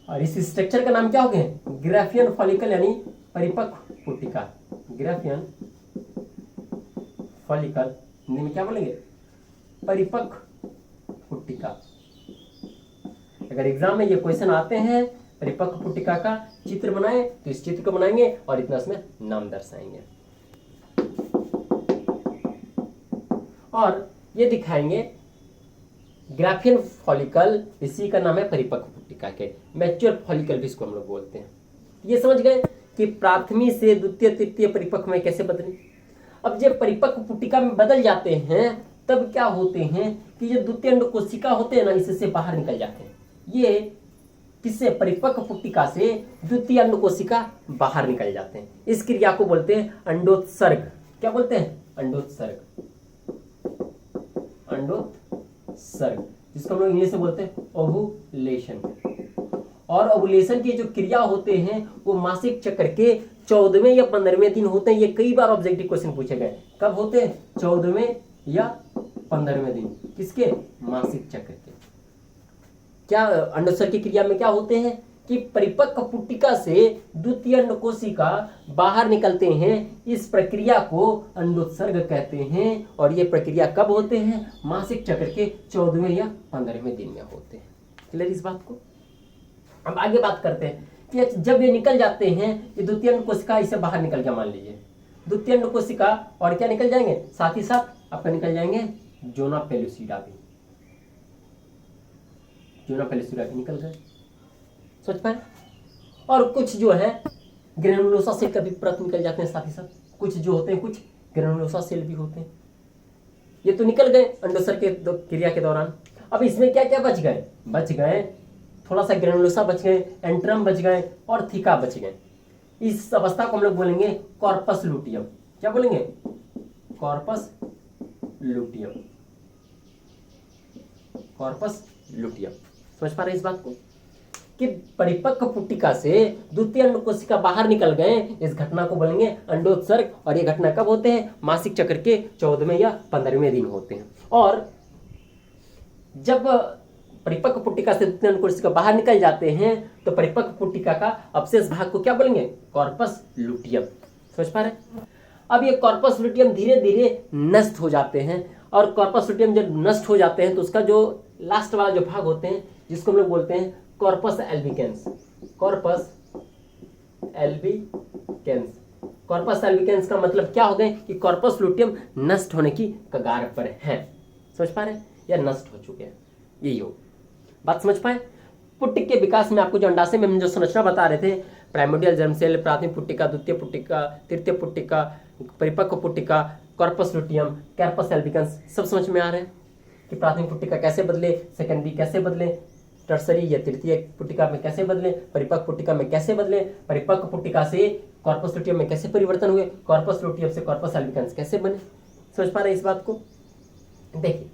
Speaker 1: और इस स्ट्रक्चर का नाम क्या हो गया, ग्राफियन फॉलिकल यानी परिपक्व पुटिका, ग्राफियन फॉलिकल हिंदी में क्या बोलेंगे, परिपक्व पुटिका। अगर एग्जाम में ये क्वेश्चन आते हैं परिपक्व पुटिका का चित्र बनाए तो इस चित्र को बनाएंगे और इतना इसमें नाम दर्शाएंगे और ये दिखाएंगे ग्राफियन फॉलिकल, इसी का नाम है परिपक्व पुटिका के, मैच्योर फॉलिकल भी इसको हम लोग बोलते हैं। ये समझ गए कि प्राथमिक से द्वितीय तृतीय परिपक्व में कैसे बदले। अब जब परिपक्व पुटिका में बदल जाते हैं तब क्या होते हैं कि ये द्वितीय अंड कोशिका होते हैं ना, इससे बाहर निकल जाते हैं। ये किससे, परिपक्व पुटिका से द्वितीय अंड कोशिका बाहर निकल जाते हैं। इस क्रिया को बोलते हैं अंडोत्सर्ग। क्या बोलते हैं, अंडोत्सर्ग, अंडोत्सर्ग, जिसको हम लोग इंग्लिश में बोलते हैं ओवुलेशन। और ओवुलेशन की जो क्रिया होते हैं वो मासिक चक्र के 14वें या 15वें दिन होते हैं। ये कई बार ऑब्जेक्टिव क्वेश्चन पूछे गए, कब होते हैं, 14वें या 15वें दिन, किसके, मासिक चक्र के। क्या अंडोत्सर्ग की क्रिया में क्या होते हैं कि परिपक्व पुटिका से द्वितीय अंड कोशिका बाहर निकलते हैं। इस प्रक्रिया को अंडोत्सर्ग कहते हैं और ये प्रक्रिया कब होते हैं, मासिक चक्र के 14वें या 15वें दिन में होते हैं। क्लियर इस बात को। अब आगे बात करते हैं कि जब ये निकल जाते हैं, ये द्वितीय अंड कोशिका इससे बाहर निकल गया, मान लीजिए द्वितीय अंड कोशिका, और क्या निकल जाएंगे, साथ ही साथ आपका निकल जाएंगे जोना पेलुसिडा भी, जोना पेलुसिडा भी निकल गए, सोच पाए। और कुछ जो है ग्रेनुलोसा सेल का भी परत निकल जाते हैं साथ ही साथ, कुछ जो होते हैं कुछ ग्रेनुलोसा सेल भी होते हैं। ये तो निकल गए अंडोत्सर्ग के क्रिया के दौरान। अब इसमें क्या क्या बच गए, बच गए थोड़ा सा ग्रेनुलोसा बच गए, एंट्रम बच गए और थीका बच गए। इस अवस्था को हम लोग बोलेंगे कॉर्पस लुटियम। क्या बोलेंगे, कॉर्पस लुटियम, कॉर्पस लुटियम। समझ पा रहे हैं इस बात को कि परिपक्व पुटिका से द्वितीय अंड कोशिका बाहर निकल गए, इस घटना को बोलेंगे अंडोत्सर्ग। और ये घटना कब होते हैं, मासिक चक्र के 14वें या 15वें दिन होते हैं। और जब परिपक्व पुटिका से द्वितीय अंड कोशिका बाहर निकल जाते हैं तो परिपक्व पुटिका का अवशेष भाग को क्या बोलेंगे, कॉर्पस लुटियम। समझ पा रहे हैं। अब ये कॉर्पस लुटियम धीरे धीरे नष्ट हो जाते हैं और कॉर्पस लुटियम जब नष्ट हो जाते हैं तो उसका जो लास्ट वाला जो भाग होते हैं जिसको हम लोग बोलते हैं corpus albicans, corpus albicans. Corpus albicans का मतलब क्या हो गए कि कॉर्पस लुटियम नष्ट होने की कगार पर है। समझ पा रहे हैं, या नष्ट हो चुके हैं, यही हो बात। समझ पाए। पुटिक के विकास में आपको जो अंडाशय में हम जो संरचना बता रहे थे, प्राइमोर्डियल जर्म सेल, प्राथमिक पुटिका, द्वितीय पुटिका, तृतीय पुटिका, परिपक्व पुटिका, कॉर्पस लुटियम, कार्पस एल्बिकेंस, सब समझ में आ रहे हैं कि प्राथमिक पुटिका कैसे बदले, सेकेंडरी कैसे बदले, टर्सरी या तृतीय पुटिका में कैसे बदले, परिपक्व पुटिका में कैसे बदले, परिपक्व पुटिका से कॉर्पस लुटियम में कैसे परिवर्तन हुए, कॉर्पस लुटियम से कॉर्पस एल्बिकेंस कैसे बने। समझ पा रहे हैं इस बात को। देखिए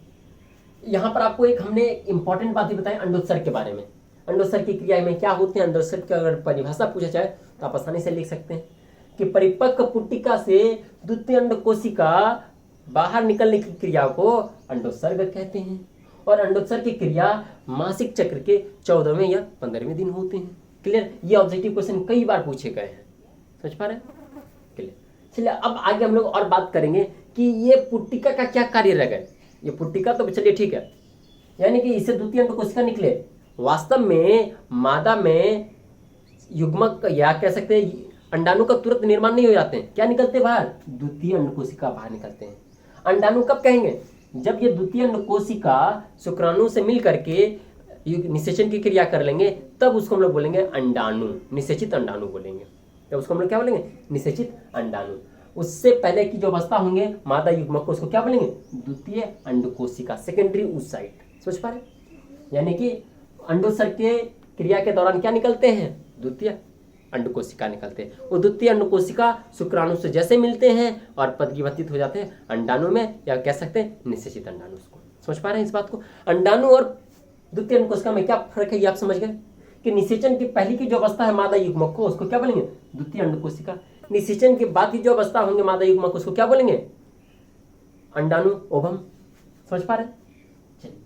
Speaker 1: यहाँ पर आपको एक हमने इंपॉर्टेंट बात ही बताई अंडोत्सर्ग के बारे में। अंडोत्सर्ग की क्रिया में क्या होते हैं, अंडोत्सर्ग की अगर परिभाषा पूछा जाए तो आप आसानी से लिख सकते हैं कि परिपक्व पुटिका से द्वितीय अंड कोशिका बाहर निकलने की क्रिया को अंडोत्सर्ग कहते हैं। और अंडोत्सर्ग की क्रिया मासिक चक्र के 14वें या 15वें दिन होते हैं। क्लियर। ये ऑब्जेक्टिव क्वेश्चन कई बार पूछे गए हैं। समझ पा रहे हैं। क्लियर। चलिए अब आगे हम लोग और बात करेंगे कि ये पुटिका का क्या कार्य रह गए। ये पुटिका तो चलिए ठीक है, यानी कि इससे द्वितीय अंड कोशिका निकले, वास्तव में मादा में युग्मक या कह सकते हैं अंडाणु का तुरंत निर्माण नहीं हो जाते हैं। क्या निकलते बाहर, द्वितीय अंड कोशिका बाहर निकलते हैं। अंडाणु कब कहेंगे, जब ये द्वितीय अंड कोशिका शुक्राणु से मिल करके निषेचन की क्रिया कर लेंगे तब उसको हम लोग बोलेंगे अंडाणु, निषेचित अंडाणु बोलेंगे। तब उसको हम लोग क्या बोलेंगे? निषेचित अंडाणु। उससे पहले की जो अवस्था होंगे मादा युग्मक को उसको क्या बोलेंगे? द्वितीय अंड कोशिका, सेकेंडरी oocyte। समझ पा रहे? यानी कि अंडोत्सर्ग के क्रिया के दौरान क्या निकलते हैं? द्वितीय अंड कोशिका निकलते हैं। वो द्वितीय अंड कोशिका शुक्राणु से जैसे मिलते हैं और परिवर्तित हो जाते हैं अंडाणु में, या कह सकते हैं निषेचित अंडाणु। उसको समझ पा रहे हैं इस बात को? अंडाणु और द्वितीय अंड कोशिका में क्या फर्क है ये आप समझ गए कि निषेचन की पहली की जो अवस्था है मादा युग्मक को उसको क्या बोलेंगे? द्वितीय अंड कोशिका। निषेचन के बाद की जो अवस्था होंगे मादा युग्मक उसको क्या बोलेंगे? अंडाणु, ओवम। समझ पा रहे? चलिए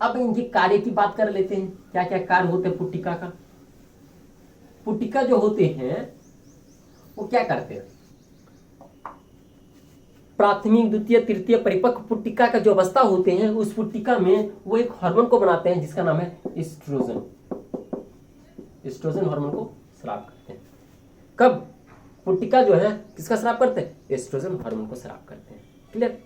Speaker 1: अब इनके कार्य की बात कर लेते हैं। क्या क्या कार्य होते हैं पुट्टिका का? पुट्टिका जो होते हैं वो क्या करते हैं? प्राथमिक, द्वितीय, तृतीय परिपक्व पुट्टिका का जो अवस्था होते हैं उस पुट्टिका में वो एक हार्मोन को बनाते हैं जिसका नाम है एस्ट्रोजन। एस्ट्रोजन हार्मोन को स्राव करते हैं। कब? पुट्टिका जो है किसका स्राव करते हैं? एस्ट्रोजन हार्मोन को स्राव करते हैं। क्लियर?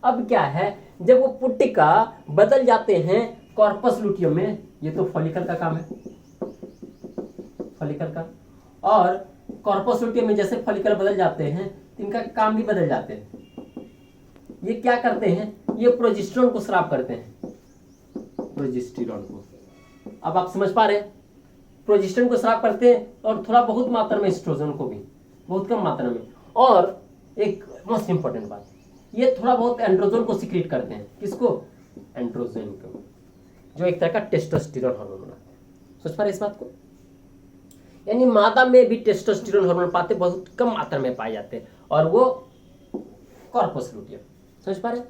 Speaker 1: अब क्या है, जब वो पुट्टिका बदल जाते हैं कॉर्पस लुटियम में, ये तो फॉलिकल का काम है, फॉलिकल का, और कॉर्पस लुटियम में जैसे फॉलिकल बदल जाते हैं तो इनका काम भी बदल जाते हैं। ये क्या करते हैं? ये प्रोजेस्टेरोन को स्राव करते हैं, प्रोजेस्टेरोन को। अब आप समझ पा रहे हैं? प्रोजेस्टेरोन को स्राव करते हैं और थोड़ा बहुत मात्रा में एस्ट्रोजन को भी, बहुत कम मात्रा में। और एक मोस्ट इंपॉर्टेंट बात, ये थोड़ा बहुत एंड्रोजन को सिक्रीट करते हैं। किसको? एंड्रोजन को, जो एक तरह का टेस्टोस्टेरोन हार्मोन बनाते हैं। सोच पा रहे इस बात को? यानी मादा में भी टेस्टोस्टेरोन हार्मोन पाते बहुत कम मात्रा में पाए जाते हैं, और वो कॉर्पस लुटियम। समझ पा रहे?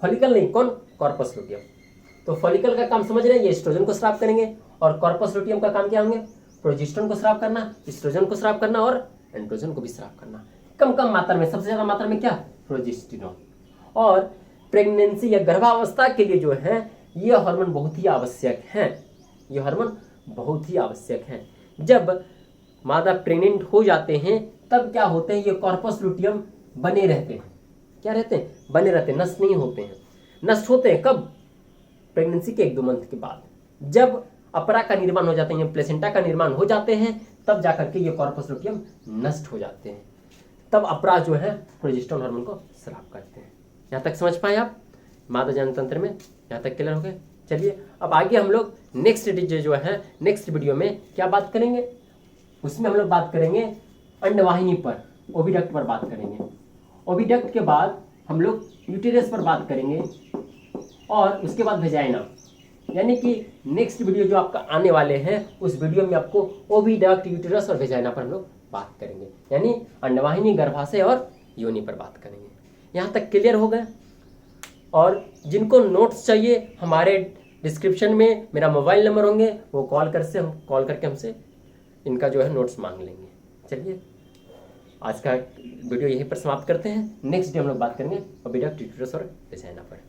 Speaker 1: फॉलिकल नहीं, कौन? Corpus luteum. तो फॉलिकल का काम समझ रहे हैं, ये एस्ट्रोजन को स्राव करेंगे, और कॉर्पस लुटियम का काम क्या होंगे? प्रोजेस्टेरोन को स्राव करना, एस्ट्रोजन को स्राव करना और एंड्रोजन को भी स्राव करना। कम कम मात्रा में, सबसे ज्यादा मात्रा में क्या? प्रोजेस्टेरोन। और प्रेगनेंसी या गर्भावस्था के लिए जो है ये हार्मोन बहुत ही आवश्यक है। ये हार्मोन बहुत ही आवश्यक है। जब मादा प्रेग्नेंट हो जाते हैं तब क्या होते हैं? ये कॉर्पस लुटियम बने रहते हैं। क्या रहते हैं? बने रहते हैं, नष्ट नहीं होते हैं। नष्ट होते हैं कब? प्रेगनेंसी के 1-2 मंथ के बाद, जब अपरा का निर्माण हो जाते हैं, प्लेसेंटा का निर्माण हो जाते हैं, तब जाकर के ये कॉर्पस लुटियम नष्ट हो जाते हैं। तब अपरा जो है प्रोजेस्टेरोन हार्मोन को स्राव करते हैं। यहाँ तक समझ पाए आप मादा जनन तंत्र में? यहाँ तक क्लियर हो गए? चलिए अब आगे हम लोग नेक्स्ट जो है नेक्स्ट वीडियो में क्या बात करेंगे? उसमें हम लोग बात करेंगे अंडवाहिनी पर, ओविडक्ट पर बात करेंगे। ओविडक्ट के बाद हम लोग यूटेरस पर बात करेंगे, और उसके बाद वेजाइना। यानी कि नेक्स्ट वीडियो जो आपका आने वाले हैं उस वीडियो में आपको ओविडक्ट, यूटेरस और वेजाइना पर हम लोग बात करेंगे, यानी अंडवाहिनी, गर्भाशय और योनि पर बात करेंगे। यहाँ तक क्लियर हो गए? और जिनको नोट्स चाहिए हमारे डिस्क्रिप्शन में मेरा मोबाइल नंबर होंगे, वो कॉल करके हमसे इनका जो है नोट्स मांग लेंगे। चलिए आज का वीडियो यहीं पर समाप्त करते हैं। नेक्स्ट डे हम लोग बात करेंगे ओविडक्ट, यूटेरस और वेजाइना पर।